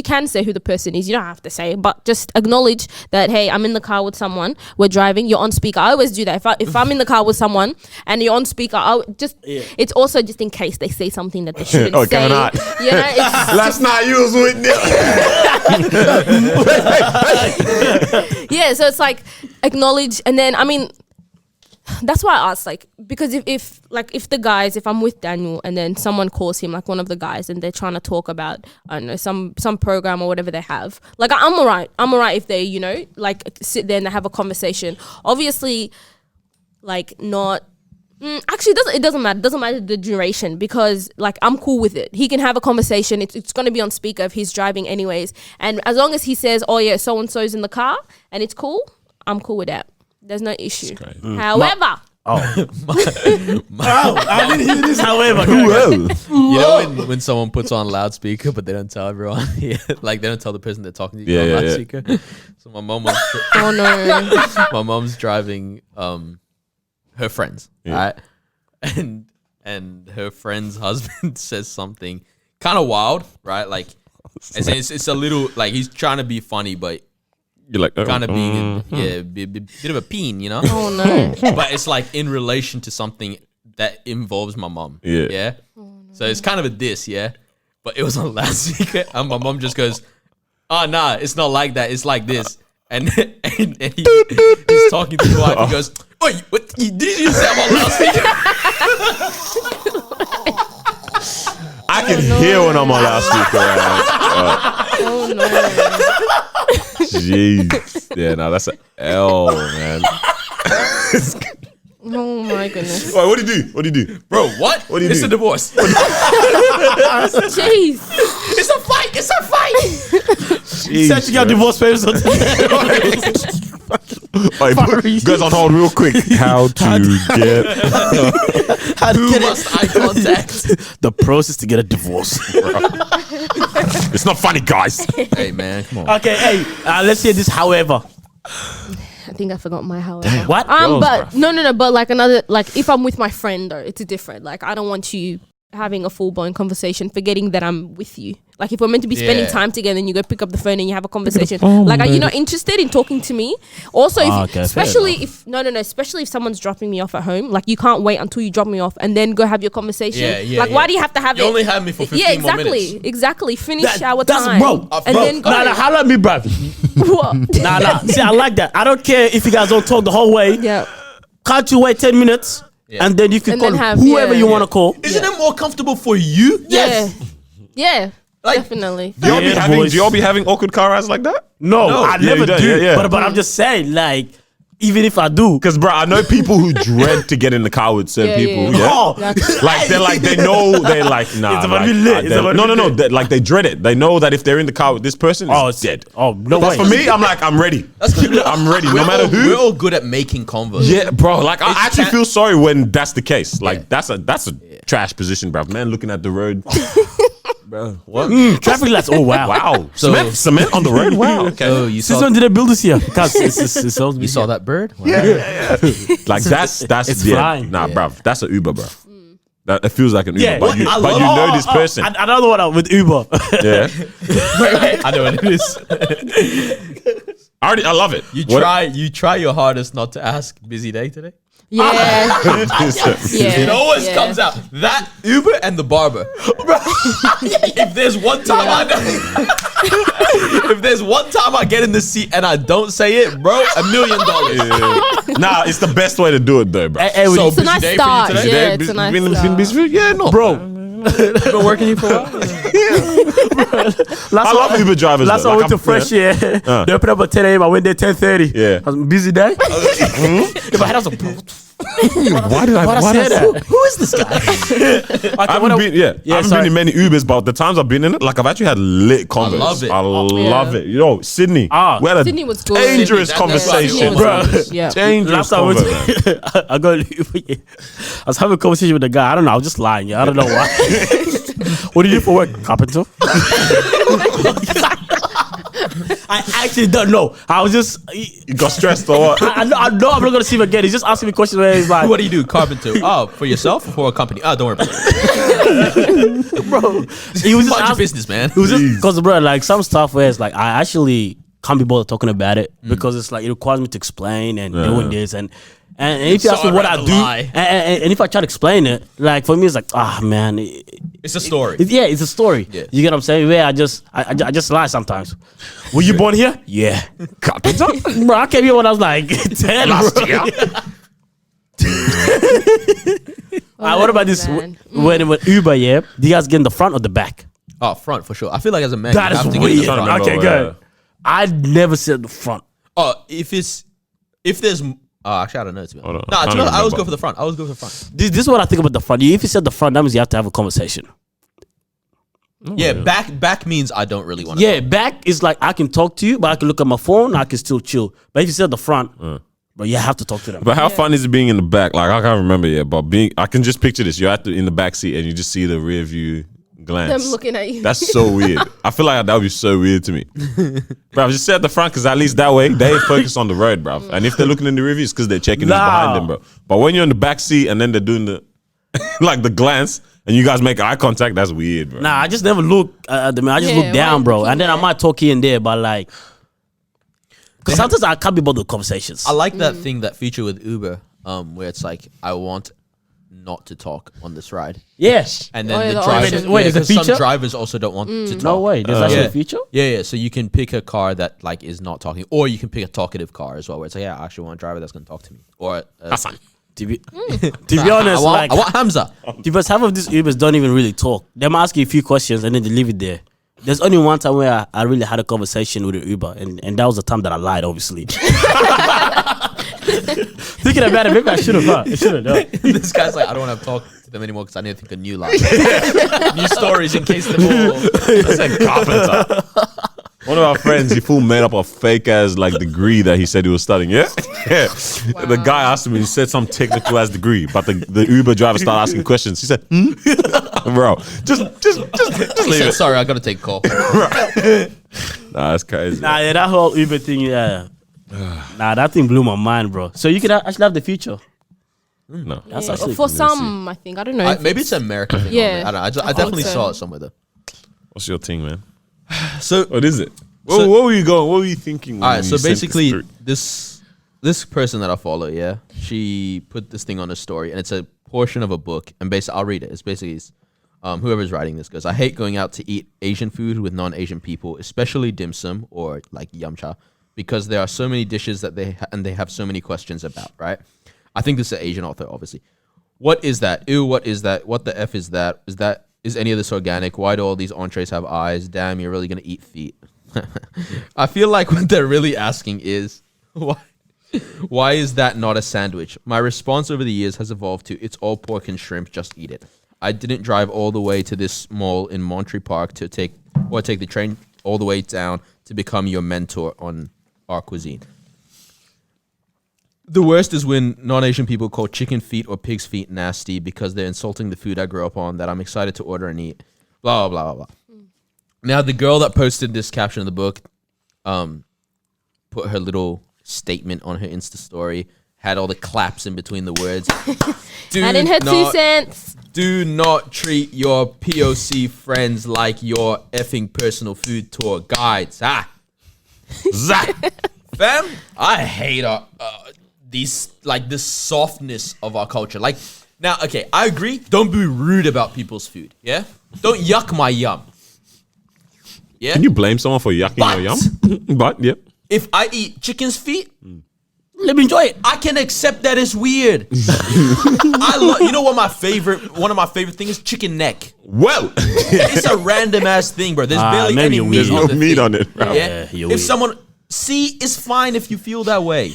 can say who the person is. You don't have to say, but just acknowledge that, hey, I'm in the car with someone. We're driving. You're on speaker. I always do that. If I'm in the car with someone and you're on speaker, it's also just in case they say something that they shouldn't say. Kevin Hart. You know, it's Let's not use with yeah. So it's like acknowledge, and then I mean, that's why I asked, like, because if I'm with Daniel and then someone calls him, like one of the guys, and they're trying to talk about, I don't know, some program or whatever they have, like I'm alright if they, you know, like sit there and they have a conversation. Obviously, like not. Actually, it doesn't matter. It doesn't matter the duration, because like I'm cool with it. He can have a conversation. It's going to be on speaker if he's driving anyways. And as long as he says, oh yeah, so and so's in the car and it's cool, I'm cool with that. There's no issue. However, Oh, I didn't hear this. However, Well, You know when someone puts on loudspeaker, but they don't tell everyone. Yeah, like they don't tell the person they're talking to. Yeah, on yeah, yeah. loudspeaker. So my mom was. Oh no. My mom's driving her friends, right? And her friend's husband says something kind of wild, right? Like it's a little like he's trying to be funny, but you're like, kind of being bit of a peen, you know? Oh no. But it's like in relation to something that involves my mom. Yeah. Yeah. So it's kind of a diss, yeah. But it was on loudspeaker, and my mom just goes, "Oh nah, it's not like that. It's like this." And he's talking to the wife. He goes, "Oh, what? Did you say I'm on loudspeaker?" I can hear when I'm on loudspeaker. Oh no. Jeez. Yeah, no, that's an L, man. Oh my goodness. Wait, what do you do? What do you do? Bro, what? What do you It's do? a divorce. Jeez. It's a fight. It's a fight. Said you got divorce papers. Wait, goes on hold real quick. How to get Who must I contact? The process to get a divorce. It's not funny, guys. Hey man, come on. Okay, hey, let's hear this. However, I think I forgot my however. what? But no, but like another, like if I'm with my friend though, it's different. Like I don't want you having a full blown conversation, forgetting that I'm with you. Like if we're meant to be spending Yeah. time together and you go pick up the phone and you have a conversation, like are you not interested in talking to me? Also, if, Okay, fair especially if especially if someone's dropping me off at home, like you can't wait until you drop me off and then go have your conversation. Yeah, like why do you have to have You it? only have me for 15 yeah, more exactly, minutes. exactly. Finish our That's time, bro. and then go. Nah, holla at me, bro. What? Nah. See, I like that. I don't care if you guys don't talk the whole way. Yeah. Can't you wait 10 minutes? Yeah. And then you can And call then have- whoever yeah. you want to call. Isn't it more comfortable for you? Yeah. Yeah. Like- Definitely. Do boys. y'all be having awkward car rides like that? No, I Yeah, never you don't. do. Yeah, yeah. But I'm just saying, like, even if I do, Because, bro, I know people who dread to get in the car with certain Yeah, people. yeah. Yeah. oh, They know they're like, nah. It's about like, to be lit. It's about to be no. lit. Like, they dread it. They know that if they're in the car with this person, it's dead. Oh, no But way. for me, I'm like, I'm ready. I'm ready, no matter We're who. all good at making convos. Yeah, bro. Like, I actually can't- feel sorry when that's the case. Like, Yeah. that's a trash position, bro. Man looking at the road. Bro, what? Traffic lights. Oh, wow. Wow. So- Cement on the road? Wow. Okay. So you Since saw, when did they build this here? Because it's you saw that bird? Wow. Like that's It's yeah. flying. Nah, bruv, that's an Uber, bro. That it feels like an Uber, Yeah. but you I but love- you know this person. Another one with Uber. Yeah, I know what it is. I love it. You What- try your hardest not to ask busy day today. Yeah. It always Yeah. comes out. That Uber and the barber. If there's one time if there's one time I get in the seat and I don't say it, bro, $1 million. Nah, it's the best way to do it, though, bro. Hey, So It's a busy nice day for you start. today? Yeah, it's a nice start. Yeah, no, Bro, Been working here for a while. I love Uber drivers. last though. time I Like, went to I'm- Fresh, yeah. They opened up at 10 a.m. I went there 10:30. Yeah. I was a busy day. In my head, I was like, bro, Why did I? why'd I Why say did that? Who is this guy? I haven't been. Yeah, I haven't sorry. been in many Ubers, but the times I've been in it, like I've actually had lit convos. love it. I love it. Yo, Sydney. We had a Sydney was good. dangerous Sydney, that's conversation, Sydney bro. was good. Yeah. Dangerous Last time I convo, man. went I got I was having a conversation with the guy. I don't know. I was just lying. Yeah, I don't know why. What do you do for work? Carpenter. I actually don't know. I was just. You got stressed or what? I know I'm not gonna see him again. He's just asking me questions where he's like, What do you do? Carpenter. Oh, for yourself or for a company? Oh, don't worry about it. bro? He was just Mind your asking, business, man. It was just because, bro, like some stuff where it's like I actually can't be bothered talking about it because it's like it requires me to explain and doing this and if you ask me So what I'd I rather do lie. and if I try to explain it, like for me it's like man, It's a story. yeah, it's a story. Yeah. You get what I'm saying? Yeah, I just lie sometimes. Were you born here? Yeah, Carpenter? bro. I came here when I was like 10 Last bro. year. What about this? Man. When Uber, yeah, do you guys get in the front or the back? Oh, front for sure. I feel like as a man, That you is have to get in the weird. front. front. Okay, Yeah. good. I'd never sit in the front. Oh, if there's actually I don't know to be honest. Hold on. Nah, I to be don't honest, I always remember. go for the front. I always go for the front. This is what I think about the front. If you said the front, that means you have to have a conversation. Yeah, back means I don't really want to. Yeah, back is like I can talk to you, but I can look at my phone. I can still chill. But if you said the front, But you have to talk to them. But how fun is it being in the back? Like I can't remember yet, but I can just picture this. You're in the back seat and you just see the rear view glance. Them looking at you. That's so weird. I feel like that would be so weird to me. Bro, just sit at the front because at least that way they focus on the road, bro. And if they're looking in the rear view, it's because they're checking who's behind them, bro. But when you're in the back seat and then they're doing the like the glance and you guys make eye contact, that's weird, bro. Nah, I just never look at them. I just look down, bro. And then I might talk here and there, but like, because sometimes I can't be bothered with conversations. I like that thing, that feature with Uber, where it's like, I want not to talk on this ride. Yes. And then the the driver, option. Wait, there's a 'cause some feature? drivers also don't want to talk. No way. There's actually a feature? Yeah. So you can pick a car that like is not talking, or you can pick a talkative car as well, where it's like, yeah, I actually want a driver that's going to talk to me. Or Hassan. To be honest, I want Hamza. because half of these Ubers don't even really talk. They might ask you a few questions and then they leave it there. There's only one time where I really had a conversation with an Uber, and that was the time that I lied, obviously. Thinking about it, maybe I should have. I should have done. This guy's like, I don't want to talk to them anymore because I need to think of new lies, new stories in case they're all. That's a carpenter. One of our friends, he full made up a fake ass like degree that he said he was studying. Yeah. Wow. The guy asked him, he said some technical ass degree, but the Uber driver started asking questions. He said, bro, just He leave said, it. sorry, I got to take a call. Nah, that's crazy. Nah, yeah, that whole Uber thing, yeah. Nah, that thing blew my mind, bro. So you could actually have the feature. No. That's Yeah, actually for some, I think. I don't know. Maybe it's an American thing. Yeah. I don't know. I think definitely so. saw it somewhere though. What's your thing, man? So, What is it? So- What were you going? What were you thinking? all right. when So you sent basically, through? this person that I follow, yeah, she put this thing on her story, and it's a portion of a book. And basically, I'll read it. It's basically, whoever's writing this goes, I hate going out to eat Asian food with non-Asian people, especially dim sum or like yum cha, because there are so many dishes that they have so many questions about. Right? I think this is an Asian author, obviously. What is that? Ew, what is that? What the F is that? Is any of this organic? Why do all these entrees have eyes? Damn, you're really gonna eat feet. I feel like what they're really asking is, why is that not a sandwich? My response over the years has evolved to, it's all pork and shrimp, just eat it. I didn't drive all the way to this mall in Monterey Park to take the train all the way down to become your mentor on our cuisine. The worst is when non-Asian people call chicken feet or pig's feet nasty because they're insulting the food I grew up on that I'm excited to order and eat. Blah, blah, blah, blah, blah. Now, the girl that posted this caption of the book put her little statement on her Insta story, had all the claps in between the words. And in her 2 cents. Do not treat your POC friends like your effing personal food tour guides. Fam, I hate this softness of our culture. Like, now, okay, I agree. Don't be rude about people's food. Yeah, don't yuck my yum. Yeah. Can you blame someone for yucking your yum? But yeah. If I eat chicken's feet, Let me enjoy it. I can accept that it's weird. You know what one of my favorite things is chicken neck. Well, It's a random ass thing, bro. There's barely maybe any you're meat there's weird. no on the meat thing. on it, bro. Yeah. you're If weird. someone it's fine if you feel that way.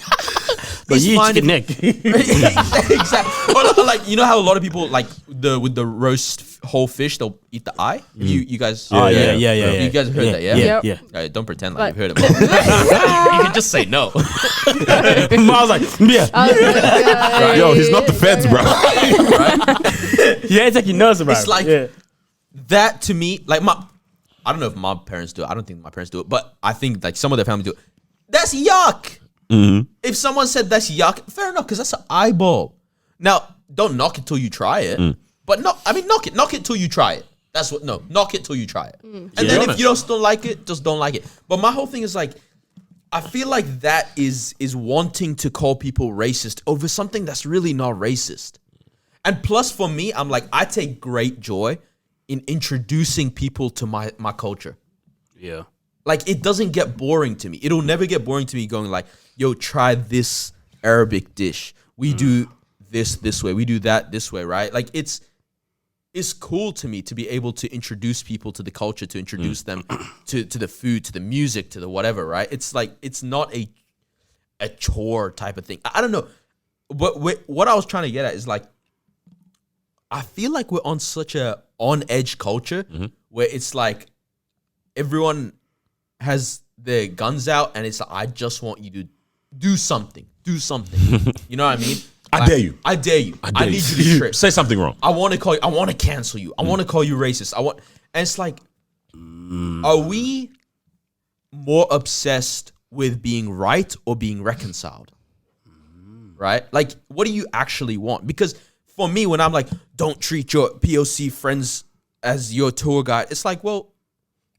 But It's you eat fine chicken neck. Exactly. Or like, you know how a lot of people like with the roast whole fish, they'll eat the eye. You guys. Oh, yeah. You guys have heard that, yeah? Yeah. Yep. yeah. Alright, don't pretend But- like you've heard it. You can just say no. I was like, yeah. Yo, he's not the feds, bro. Yeah, it's like he knows about It's it. like- yeah. That to me, like I don't know if my parents do it. I don't think my parents do it, but I think like some of their family do it. That's yuck. If someone said that's yuck, fair enough, because that's an eyeball. Now, don't knock it till you try it. But knock it till you try it. Knock it till you try it. And then if you don't like it, just don't like it. But my whole thing is like, I feel like that is wanting to call people racist over something that's really not racist. And plus for me, I'm like, I take great joy in introducing people to my culture. Yeah. Like, it doesn't get boring to me. It'll never get boring to me going like, yo, try this Arabic dish. We do this way. We do that this way, right? Like, it's cool to me to be able to introduce people to the culture, to introduce them to the food, to the music, to the whatever, right? It's like, it's not a chore type of thing. I don't know. But what I was trying to get at is like, I feel like we're on such a on-edge culture where it's like everyone has their guns out and it's like, I just want you to do something. Do something. You know what I mean? I dare you. I dare you. I need you to trip. Say something wrong. I want to call you. I want to cancel you. I want to call you racist. And it's like, are we more obsessed with being right or being reconciled? Right? Like, what do you actually want? Because for me, when I'm like, don't treat your POC friends as your tour guide, it's like, well,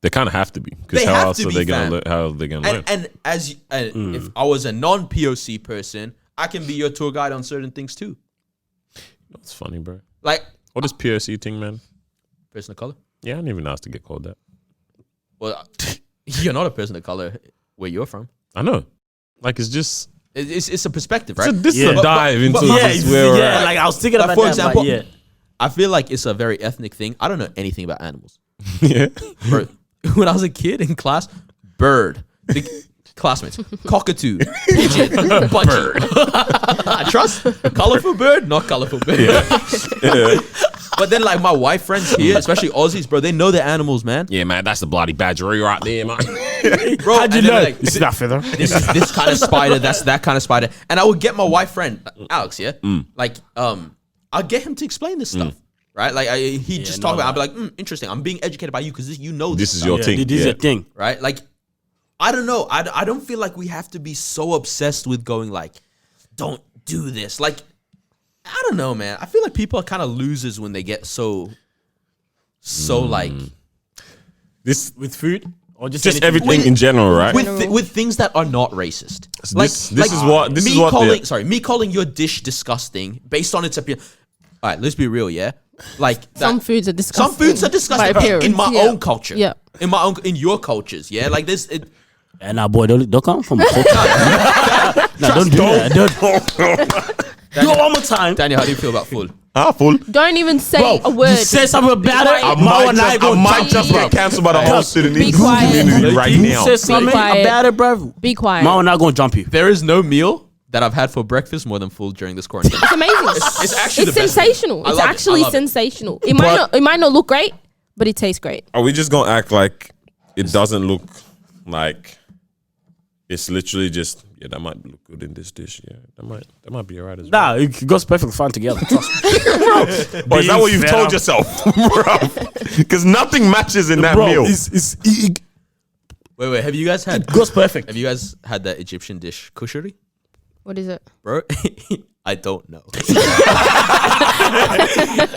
They kind of have to be, because They how have else to are be, they gonna fam. learn? How are they gonna learn? and if I was a non-POC person, I can be your tour guide on certain things too. It's funny, bro. Like, What is POC thing, man? person of color. Yeah, I didn't even ask to get called that. Well, you're not a person of color where you're from. I know. Like, it's just It's a perspective, right? this is Yeah. a dive into Yeah, this where we're at. like I was thinking Like, about for that. example, but yeah. I feel like it's a very ethnic thing. I don't know anything about animals. Yeah. Bro, when I was a kid in class, bird, the classmates, cockatoo, pigeon, bird. I trust colorful bird, not colorful bird. Yeah. But then, like my white friends here, especially Aussies, bro, they know their animals, man. Yeah, man, that's the bloody badger right there, man. Bro, How'd you and then, know? like, You see that feather? this is this kind of spider, that's that kind of spider. And I would get my white friend, Alex, yeah? Like, I'll get him to explain this stuff, right? Like, he'd just talk about it. I'd be like, interesting. I'm being educated by you because you know This is stuff, your thing. This is Yeah. a thing. right? Like, I don't know. I don't feel like we have to be so obsessed with going like, don't do this. Like, I don't know, man. I feel like people are kind of losers when they get so like This With food? Or just just anything? everything in general, right? with things that are not racist. This is what me the- calling me calling your dish disgusting based on its appearance. All right, let's be real, yeah. Like Some foods are disgusting. Some foods are disgusting by appearance, in my yeah. own culture. Yeah. in your cultures, yeah. Like this. And now, boy, don't come from a culture. No, don't do that. Do it one more time. Daniel, how do you feel about food? Full. Don't even say Bro, a word. you say something about it. quiet. I might just get cancelled by the whole Sudanese quiet. community right You now. say something quiet. about it, bro. Be quiet. Mama not gonna jump you. There is no meal that I've had for breakfast more than food during this quarantine. It's amazing. It's actually It's the best thing. sensational. I It's love it. actually I love it. sensational. It might not look great, but it tastes great. Are we just gonna act like it doesn't look like it's literally just that might look good in this dish? Yeah, that might be alright as well. Nah, it goes perfectly fine together. Trust me. Or is that what you've told yourself, bro? Because nothing matches in that Bro, meal. it Wait. Have you guys had? goes perfect. Have you guys had that Egyptian dish kushari, What is it? bro? I don't know.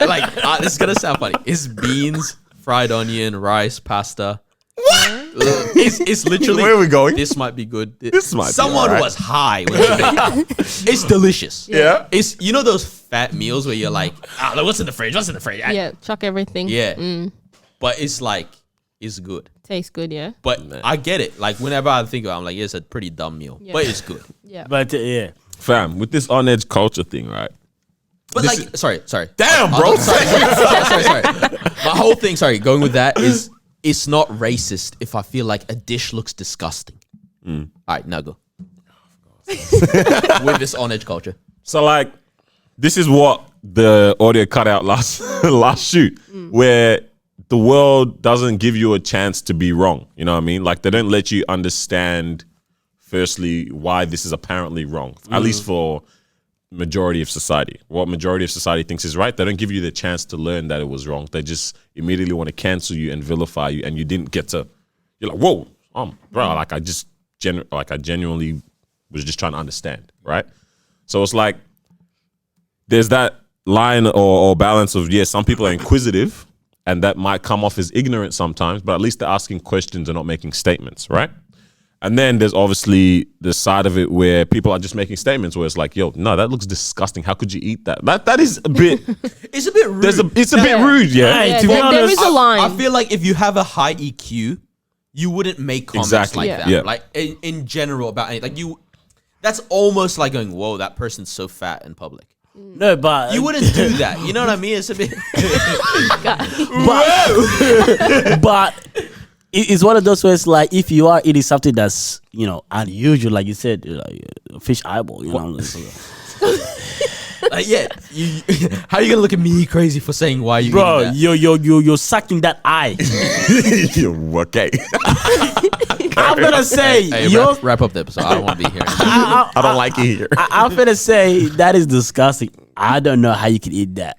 Like this is gonna sound funny. It's beans, fried onion, rice, pasta. It's literally. Where are we going? This might be good. This might be Someone alright. was high when they made it. It's delicious. Yeah. It's those fat meals where you're like, what's in the fridge? What's in the fridge? Yeah, chuck everything. Yeah. But it's like it's good. Tastes good, yeah. But I get it. Like whenever I think about it, I'm like, it's a pretty dumb meal. Yeah. But it's good. Yeah. But yeah, Fam, with this on edge culture thing, right? But This like, sorry. Damn, bro. Sorry. My whole thing, going with that is it's not racist if I feel like a dish looks disgusting. All right, now go. With this on edge culture. So like, this is what the audio cut out last shoot, where the world doesn't give you a chance to be wrong. You know what I mean? Like they don't let you understand, firstly, why this is apparently wrong. At least for majority of society. What majority of society thinks is right, they don't give you the chance to learn that it was wrong. They just immediately want to cancel you and vilify you, and you didn't get to. You're like, whoa, bro, like I genuinely was just trying to understand, right? So it's like there's that line or balance of, some people are inquisitive and that might come off as ignorant sometimes, but at least they're asking questions and not making statements, right? And then there's obviously the side of it where people are just making statements where it's like, yo, no, that looks disgusting. How could you eat that? That is a bit. It's a bit rude. It's a bit rude, yeah. Yeah, to be there honest, is a line. I feel like if you have a high EQ, you wouldn't make comments Exactly. like that. Yeah. Like in general about anything. Like you, that's almost like going, whoa, that person's so fat in public. no, but You wouldn't do that. You know what I mean? It's a bit. but it's one of those where it's like if you are eating something that's unusual, like you said, like fish eyeball, Like, yeah, how are you gonna look at me crazy for saying why you bro, eating that? you're sucking that eye. Okay. I'm gonna say Hey, your wrap up the episode. I don't want to be here. I don't like it here. I'm gonna say that is disgusting. I don't know how you can eat that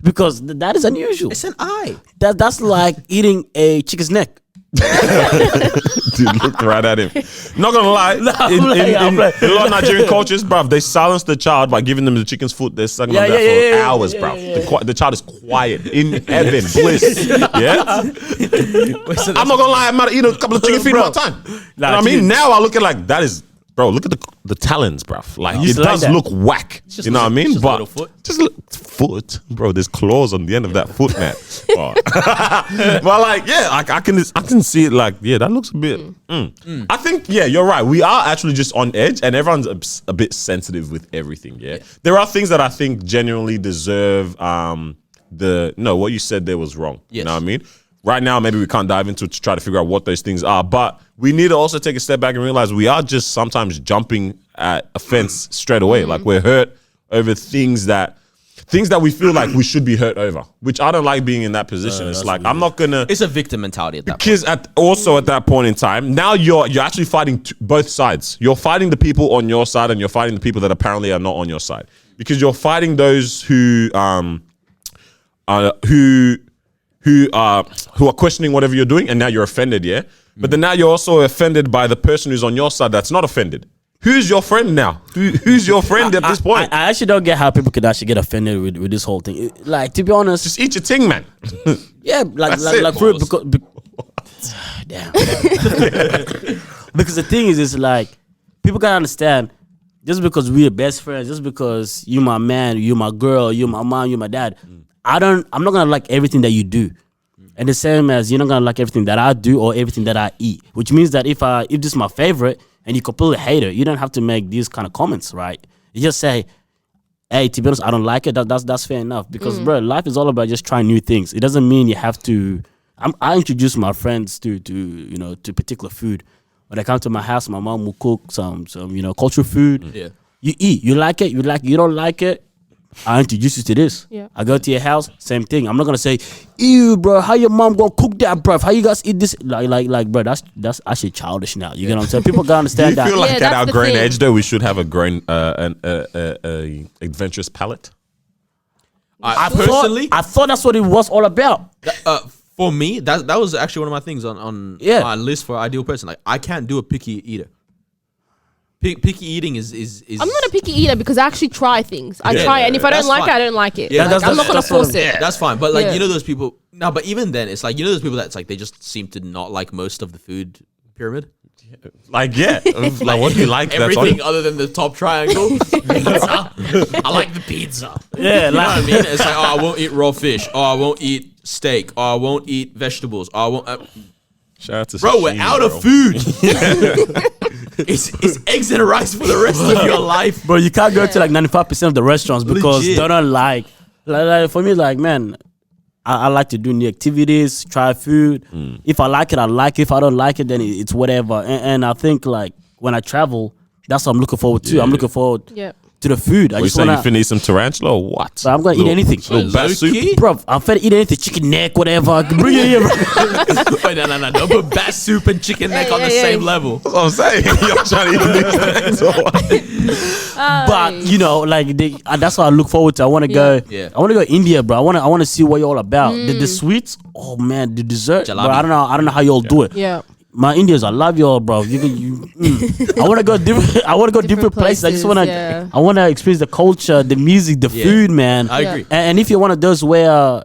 because that is unusual. It's an eye. That's like eating a chicken's neck. Dude, looked right at him. Not gonna lie, in a lot of Nigerian cultures, bruv, they silence the child by giving them the chicken's foot. They're sucking on that for hours, bruv. The child is quiet in heaven, bliss. Yeah, I'm not gonna lie, I might eat a couple of chicken feet at a time. You know what I mean? Now I look at like that is. Bro, look at the talons, bruv. Like it does look whack. You know what I mean? Just a little foot. Just foot, bro. There's claws on the end of that foot, man. But like, yeah, I can see it. Like, yeah, that looks a bit. I think, yeah, you're right. We are actually just on edge, and everyone's a bit sensitive with everything. Yeah, there are things that I think genuinely deserve what you said there was wrong. Yes. You know what I mean? Right now, maybe we can't dive into to try to figure out what those things are, but we need to also take a step back and realize we are just sometimes jumping at a fence straight away. Like we're hurt over things that we feel like we should be hurt over, which I don't like being in that position. It's like, I'm not gonna. It's a victim mentality at that point. Because at that point in time, now you're actually fighting both sides. You're fighting the people on your side, and you're fighting the people that apparently are not on your side. Because you're fighting those who are questioning whatever you're doing, and now you're offended, yeah? But then now you're also offended by the person who's on your side that's not offended. Who's your friend now? Who's your friend at this point? I actually don't get how people could actually get offended with this whole thing. Like, to be honest, Just eat your ting, man. yeah, like for it, damn. Because the thing is like people gotta understand. Just because we're best friends, just because you my man, you my girl, you my mom, you my dad, I'm not gonna like everything that you do. And the same as you're not gonna like everything that I do or everything that I eat. Which means that if this is my favorite and you completely hate it, you don't have to make these kind of comments, right? You just say, hey, to be honest, I don't like it. That's fair enough. Because bro, life is all about just trying new things. It doesn't mean you have to. I introduce my friends to particular food. When they come to my house, my mom will cook some cultural food. Yeah. You eat. You like it. You don't like it. I introduce you to this. Yeah. I go to your house, same thing. I'm not gonna say, ew, bro, how your mom gonna cook that, bro? How you guys eat this? Like, bro, that's actually childish now. You get what I'm saying? People gotta understand Do you that. feel like at that's our the grown thing. age, though, we should have a grown, an adventurous palate? I personally, I thought that's what it was all about. for me, that was actually one of my things on Yeah. my list for ideal person. Like, I can't do a picky eater. Picky eating is. I'm not a picky eater because I actually try things. I try, and if I don't that's like fine. it, I don't like it. Yeah, Like, I'm not gonna that's what force it. That's fine, but like Yeah. you know those people. No, but even then, it's like you know those people that's like they just seem to not like most of the food pyramid. Like, yeah. Like, what do you like? Everything other than the top triangle. Pizza. I like the pizza. Yeah, You know what I like, mean? It's like, oh, I won't eat raw fish. Oh, I won't eat steak. Oh, I won't eat vegetables. Oh, I won't. Shout out to Bro, we're sashimi, out bro. of food. it's eggs and rice for the rest of your life. bro, you can't go to like 95% of the restaurants because Legit. they don't like for me, like, man, I like to do new activities, try food. If I like it, I like it. If I don't like it, then it's whatever. And I think like when I travel, that's what I'm looking forward to. I'm looking forward Yeah. to the food. I What, you just say you want to. finna eat some tarantula or what? I'm gonna eat anything. Little bat soup? Low-key? Bro, I'm finna eat anything. Chicken neck, whatever. Bring it here, bro. Wait, no. Don't put bat soup and chicken neck on the same level. That's what I'm saying. You're trying to eat these things or what? But you know, like that's what I look forward to. I want to go. Yeah. I want to go India, bro. I want to see what you're all about. The sweets. Oh man, the dessert. Bro, Jalebi. I don't know how y'all do it. Yeah. My Indians, I love y'all, bro. I want to go different. I want to go different places. I just want to. yeah. I want to experience the culture, the music, the food, man. I agree. And if you're one of those where,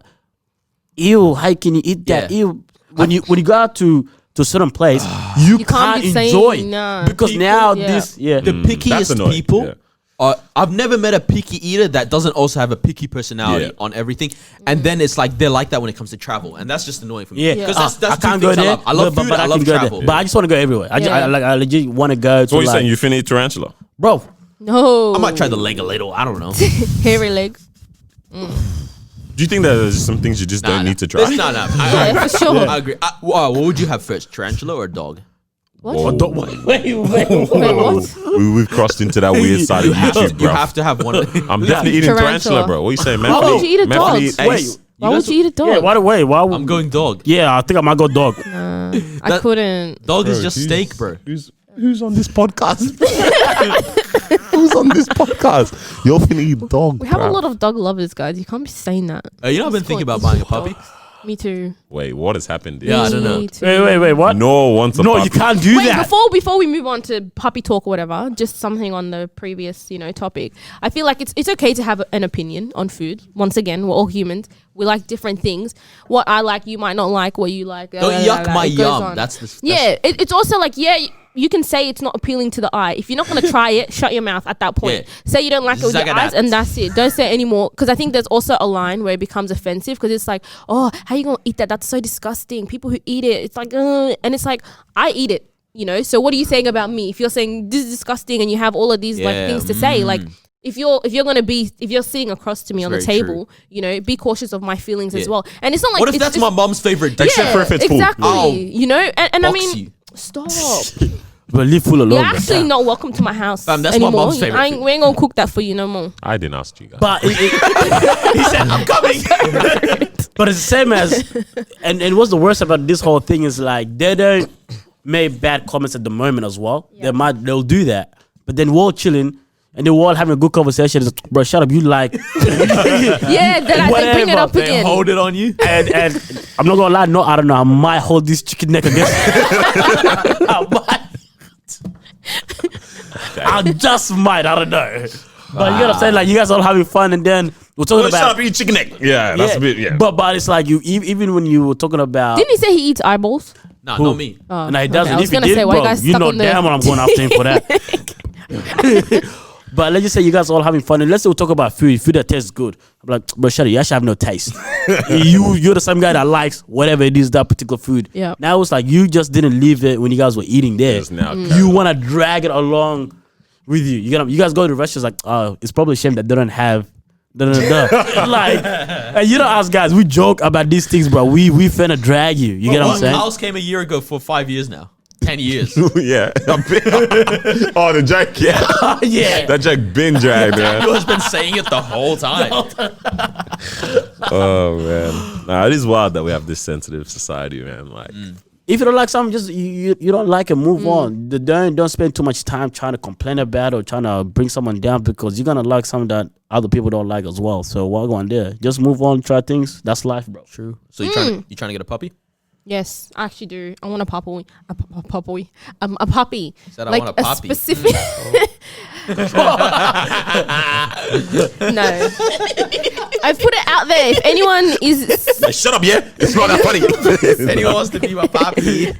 ew, how can you eat that? Yeah. Ew. When you go out to a certain place, you You can't can't be saying enjoy no. because People- now yeah. this The That's pickiest annoying, people yeah. are. I've never met a picky eater that doesn't also have a picky personality Yeah. on everything. And then it's like they're like that when it comes to travel, and that's just annoying for me. Yeah, because that's I can't two go things I there. love. I love food. but I can love go travel. there. But I just want to go everywhere. Yeah. I legit want to go. So what to you like, saying? You finna eat tarantula? bro? No. I might try the leg a little. I don't know. hairy legs. Do you think that there's some things you just don't need to try? No. Yeah, for sure. I agree. What would you have first, tarantula or a dog? Whoa. Wait, what? We've crossed into that weird side of YouTube, You bro. have to have one. I'm definitely eating tarantula, Tarantula. bro. What you saying, man? Why would you eat a dog? Ace. Wait. Why would you eat a dog? Yeah, why? Wait, why? I'm going dog. Yeah, I think I might go dog. I couldn't. Dog is just steak, bro. Who's on this podcast? Who's on this podcast? You're finna eat dog. We have a lot of dog lovers, guys. You can't be saying that. You know, I've been thinking about buying a puppy. Me too. Wait, what has happened? Yeah, I don't know. Me too. Wait, what? No one wants a No, puppy. you can't do Wait, that. before we move on to puppy talk or whatever, just something on the previous, topic. I feel like it's okay to have an opinion on food. Once again, we're all humans. We like different things. What I like, you might not like. What you like, Don't yuck my it goes yum. on. That's It's also like, you can say it's not appealing to the eye. If you're not going to try it, shut your mouth at that point. Yeah. Say you don't like it with your eyes and that's it. Don't say it anymore. Because I think there's also a line where it becomes offensive because it's like, oh, how you going to eat that? That's so disgusting. People who eat it, it's like, and it's like, I eat it, So what are you saying about me? If you're saying this is disgusting and you have all of these like things to say, like, if you're sitting across to me on the very table, be cautious of my feelings as well. And it's not like what if it's that's just, my mom's favorite dish? Except for if it's exactly. food. And I Box mean, you. Stop. But leave food alone. You're bro. actually not welcome to my house Fam, that's my anymore. mom's favorite food. We ain't gonna cook that for you no more. I didn't ask you guys. But He said, I'm coming. but it's the same as, and what's the worst about this whole thing is like they don't make bad comments at the moment as well. They'll do that, but then we're all chilling and they're all having a good conversation. It's like, bro, shut up, you like. Yeah, they bring it up They again. hold it on you. and I'm not gonna lie, no, I don't know. I might hold this chicken neck against. I might. I just might. I don't know. But you know what I'm saying? Like you guys all having fun, and then we're talking Shut about up, eat chicken neck. Yeah, that's a bit. Yeah, But it's like you even when you were talking about. Didn't he say he eats eyeballs? Nah, Who? not me. Oh, And he doesn't. okay. I was If he gonna did, say, why you bro, guys you stuck know on the damn well I'm going after him for that. But let's just say you guys all having fun, and let's say we talk about food that tastes good. I'm like, bro, shut up, you actually have no taste. You're the same guy that likes whatever it is, that particular food. Yeah. Now it's like you just didn't leave it when you guys were eating there. Just now You want to drag it along with you. You guys go to restaurants like, oh, it's probably a shame that they don't have. Like, and you know us guys, we joke about these things, bro. We finna drag you. You get what I'm saying? House came a year ago for 5 years now. 10 years. yeah. Oh, the joke. Yeah, Yeah. that joke been dragged, man. You has been saying it the whole time. Oh man, nah, it is wild that we have this sensitive society, man. Like, If you don't like something, just you don't like it, move on. Don't spend too much time trying to complain about or trying to bring someone down because you're gonna like something that other people don't like as well. So what going there? Just move on, try things. That's life, bro. True. So you trying to get a puppy? Yes, I actually do. I want a puppy. A puppy. Said I like want a puppy. specific. No, I've put it out there. If anyone is, hey, shut up, yeah. It's not that funny. If anyone wants to be my puppy.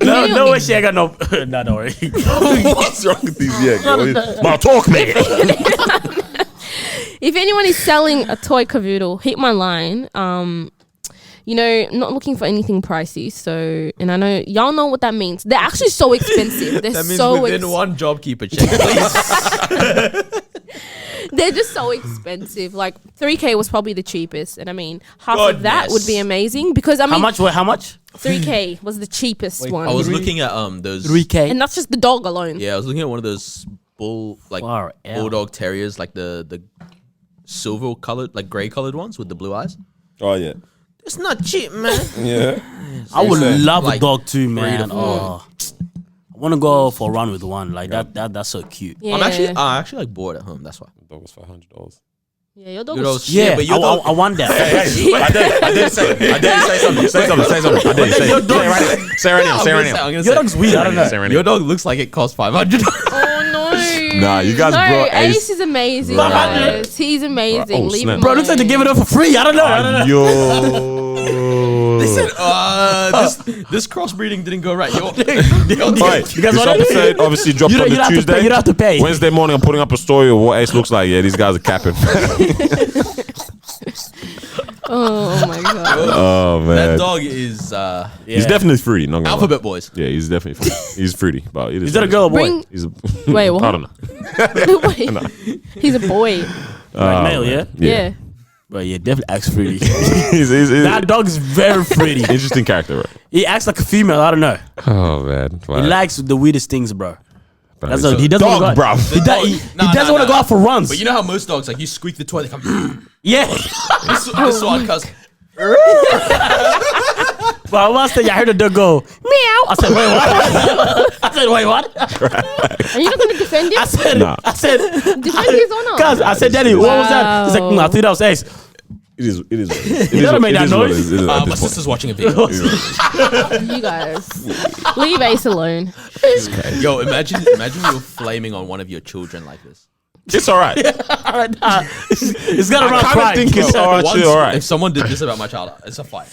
No way she ain't got no. Nah, don't worry. What's wrong with these? Yeah, my talk, man. if anyone is selling a toy cavoodle, hit my line. Not looking for anything pricey. So, and I know y'all know what that means. They're actually so expensive. They're That means so within one job keeper check, please. They're just so expensive. Like $3K was probably the cheapest, and I mean half of that would be Goodness. amazing because I mean How much? $3K was the cheapest one. I was looking at those 3K. and that's just the dog alone. Yeah, I was looking at one of those Far out. bulldog terriers, like the silver colored, like gray colored ones with the blue eyes. Oh yeah, It's not cheap, man. yeah. I would love a Like, dog too, man. 3 to 4. Oh, I want to go for a run with one like that. That's so cute. Yeah. I'm actually like bored at home. That's why. The dog was $500. Yeah, your dog Your was dog's- Yeah, but your dog. I want that. I did say something. Say something. I did say. Say right now. I'm gonna Your say- dog's weird. I don't know. Say right now. Your dog looks like it costs $500. Oh no. Nah, you guys no, brought Ace. Ace is amazing. Nah. Guys. He's amazing. Oh, Leave snap. him Bro, looks like they give it up for free. I don't know. Yo. This crossbreeding didn't go right. Alright, You guys this want it? episode obviously dropped You on don't the have to Tuesday. pay. You don't have to pay. Wednesday morning, I'm putting up a story of what Ace looks like. Yeah, these guys are capping. Oh my god. Oh man, That dog is he's definitely fruity. Not gonna lie. alphabet boys. Yeah, he's definitely fruity. He's fruity, but it is. Is that a girl or boy? Bring. He's a, Wait, what? I don't know. He's a boy. Like male, yeah? Yeah. Bro, yeah, definitely acts pretty. he's That dog is very pretty. interesting character, bro. He acts like a female. I don't know. Oh man, He likes the weirdest things, bro. That's He doesn't dog, wanna go, bro. He, dog- he Nah, doesn't nah, want to nah. go out for runs. But you know how most dogs, like you squeak the toy, they come. yeah. This one cuz But once I heard the dog go meow. I said, wait, what? I said, wait, what? Are you not going to defend him? I said, Nah. Defend his honor. Cuz I said, Daddy, what was that? He's like, I think that was Ace. It is. It is. What it is. You gotta make that noise. My sister's watching a video. You guys, leave Ace alone. Yo, imagine you were flaming on one of your children like this. It's all right. It's got to I run kind of crying. think it's all Once- right. All right. If someone did this about my child, it's a fight.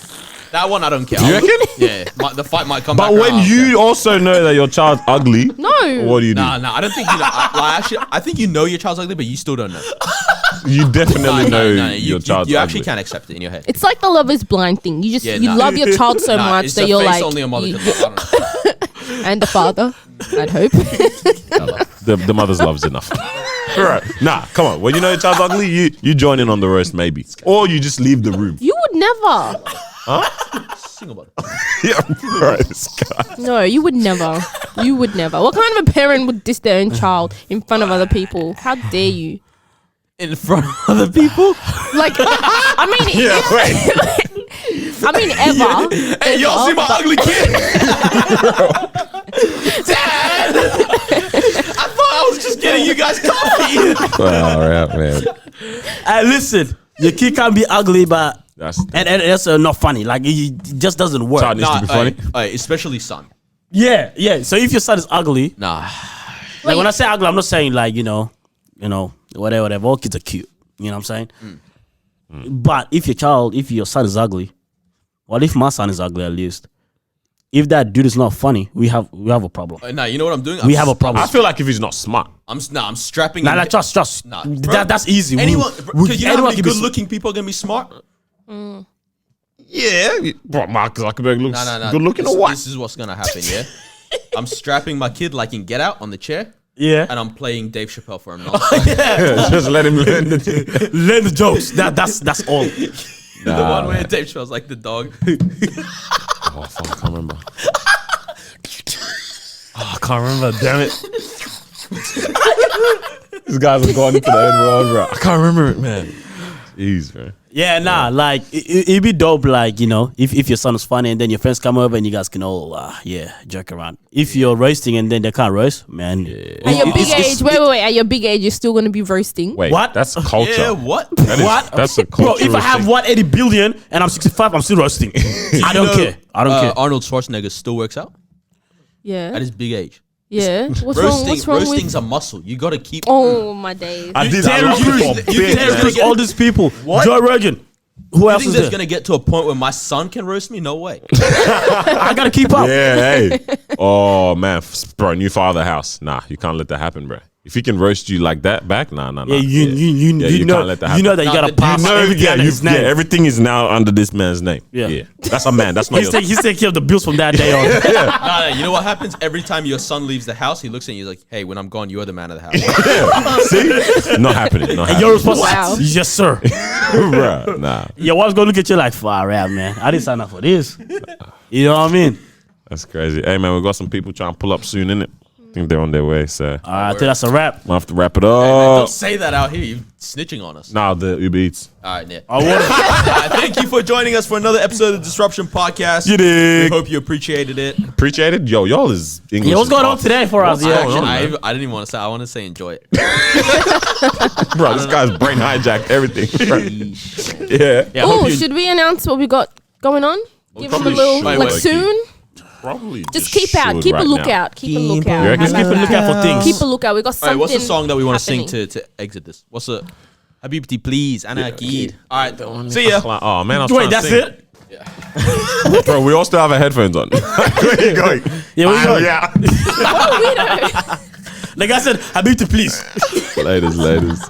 That one I don't care. You reckon? Yeah, the fight might come But back. when around. you also know that your child's ugly, No. what do you do? Nah, I don't think you know. I think you know your child's ugly, but you still don't know. You definitely know You your child's you ugly. actually can't accept it in your head. It's like the love is blind thing. You just Yeah, you nah. love your child so Nah, much it's that a you're face like, only a mother can love. I don't know. and the father. I'd hope. The mother's love's enough. Right. Nah, come on. When you know your child's ugly, you join in on the roast maybe. Or you just leave the room. You would never. Single mother. Yeah, right. This guy. No, you would never. You would never. What kind of a parent would diss their own child in front of other people? How dare you? In front of other people. Like, I mean, Yeah, wait. I mean, ever. Hey, y'all see my ugly kid? Dad! I thought I was just getting you guys coffee. All right, man. Hey, listen, your kid can be ugly, but That's and that's not funny. Like it just doesn't work. Child needs to be funny. Especially son. Yeah. So if your son is ugly, Nah. like when I say ugly, I'm not saying like you know, whatever. All kids are cute. You know what I'm saying? But if your son is ugly, well, if my son is ugly at least, if that dude is not funny, we have a problem. Nah, you know what I'm doing? We have a problem. I feel like if he's not smart, I'm strapping. Nah, him- like, trust. Nah, bro. That's easy. Anyone, because you know how many can be good-looking people are gonna be smart. yeah, bro, Mark Zuckerberg looks No. good looking this, or what? This is what's gonna happen. Yeah, I'm strapping my kid like in Get Out on the chair, Yeah. and I'm playing Dave Chappelle for him. Just let him learn the Learn the jokes. That's all. The one where Dave Chappelle's like the dog. Oh, fuck, I can't remember. I can't remember. Damn it. These guys have gone into the end world, bro. I can't remember it, man. Jeez, man. Yeah, nah, like it'd be dope, like, you know, if your son is funny and then your friends come over and you guys can all, joke around. If you're roasting and then they can't roast, man. At your big age, wait. At your big age, you're still gonna be roasting. Wait, What? That's culture. Yeah, what? That is- What? That's a Bro, culture. if I have 180 billion and I'm 65, I'm still roasting. I don't care. I don't care. Arnold Schwarzenegger still works out Yeah. at his big age. Yeah. What's wrong? What's wrong Roasting's with? a muscle. You gotta keep. Oh my days. I did Terry that Crews, for a bit, Terry man. Crews, all these people. What? Joe Rogan. Who You else think is there's there? gonna get to a point where my son can roast me? No way. I gotta keep up. Yeah, hey. Oh, man. Bro, new father house. Nah, you can't let that happen, bro. If he can roast you like that back, nah. Yeah, you know, can't let that happen. you know that you Nah, gotta the- pass you know, everything under his name. everything is now under this man's name. Yeah. That's a man. That's not your He's taking care of the bills from that day on. No, you know what happens? Every time your son leaves the house, he looks at you, he's like, hey, when I'm gone, you're the man of the house. See? Not happening. Not And you're happening. responsible. Wow. Yes, sir. Bruh, nah. Your wife's gonna look at you like, far out, man. I didn't sign up for this. You know what I mean? That's crazy. Hey, man, we got some people trying to pull up soon, innit? I think they're on their way, so All right, I think that's a wrap. we'll have to wrap it Man, up. don't say that out here. You're snitching on us. Nah, the Uber Eats. All right, Nick. I want Thank you for joining us for another episode of the Disruption Podcast. You dig? We hope you appreciated it. Appreciate it. Yo, y'all is English. Yeah, what's as going on fuck. today for us? What's Yeah. going on, I man? didn't even want to say. I want to say enjoy it. Bro, this guy's brain hijacked everything. Yeah. Yeah, I hope Oh, you- should we announce what we got going on? Give them a probably little, should, like like, soon. Probably Just keep out. should Keep a right lookout. Keep a lookout. You reckon? Just keep a lookout for things. Keep a lookout. We got All something. right, what's the song that we want to sing happening. to exit this? What's the Habibti, please, Ana Akid. All right, see ya. Now. Oh, man, I was Wait, trying to that's sing. it? Bro, we all still have our headphones on. Where you going? Yeah, where you going? Yeah. What a weirdo. Like I said, Habibti, please. Ladies.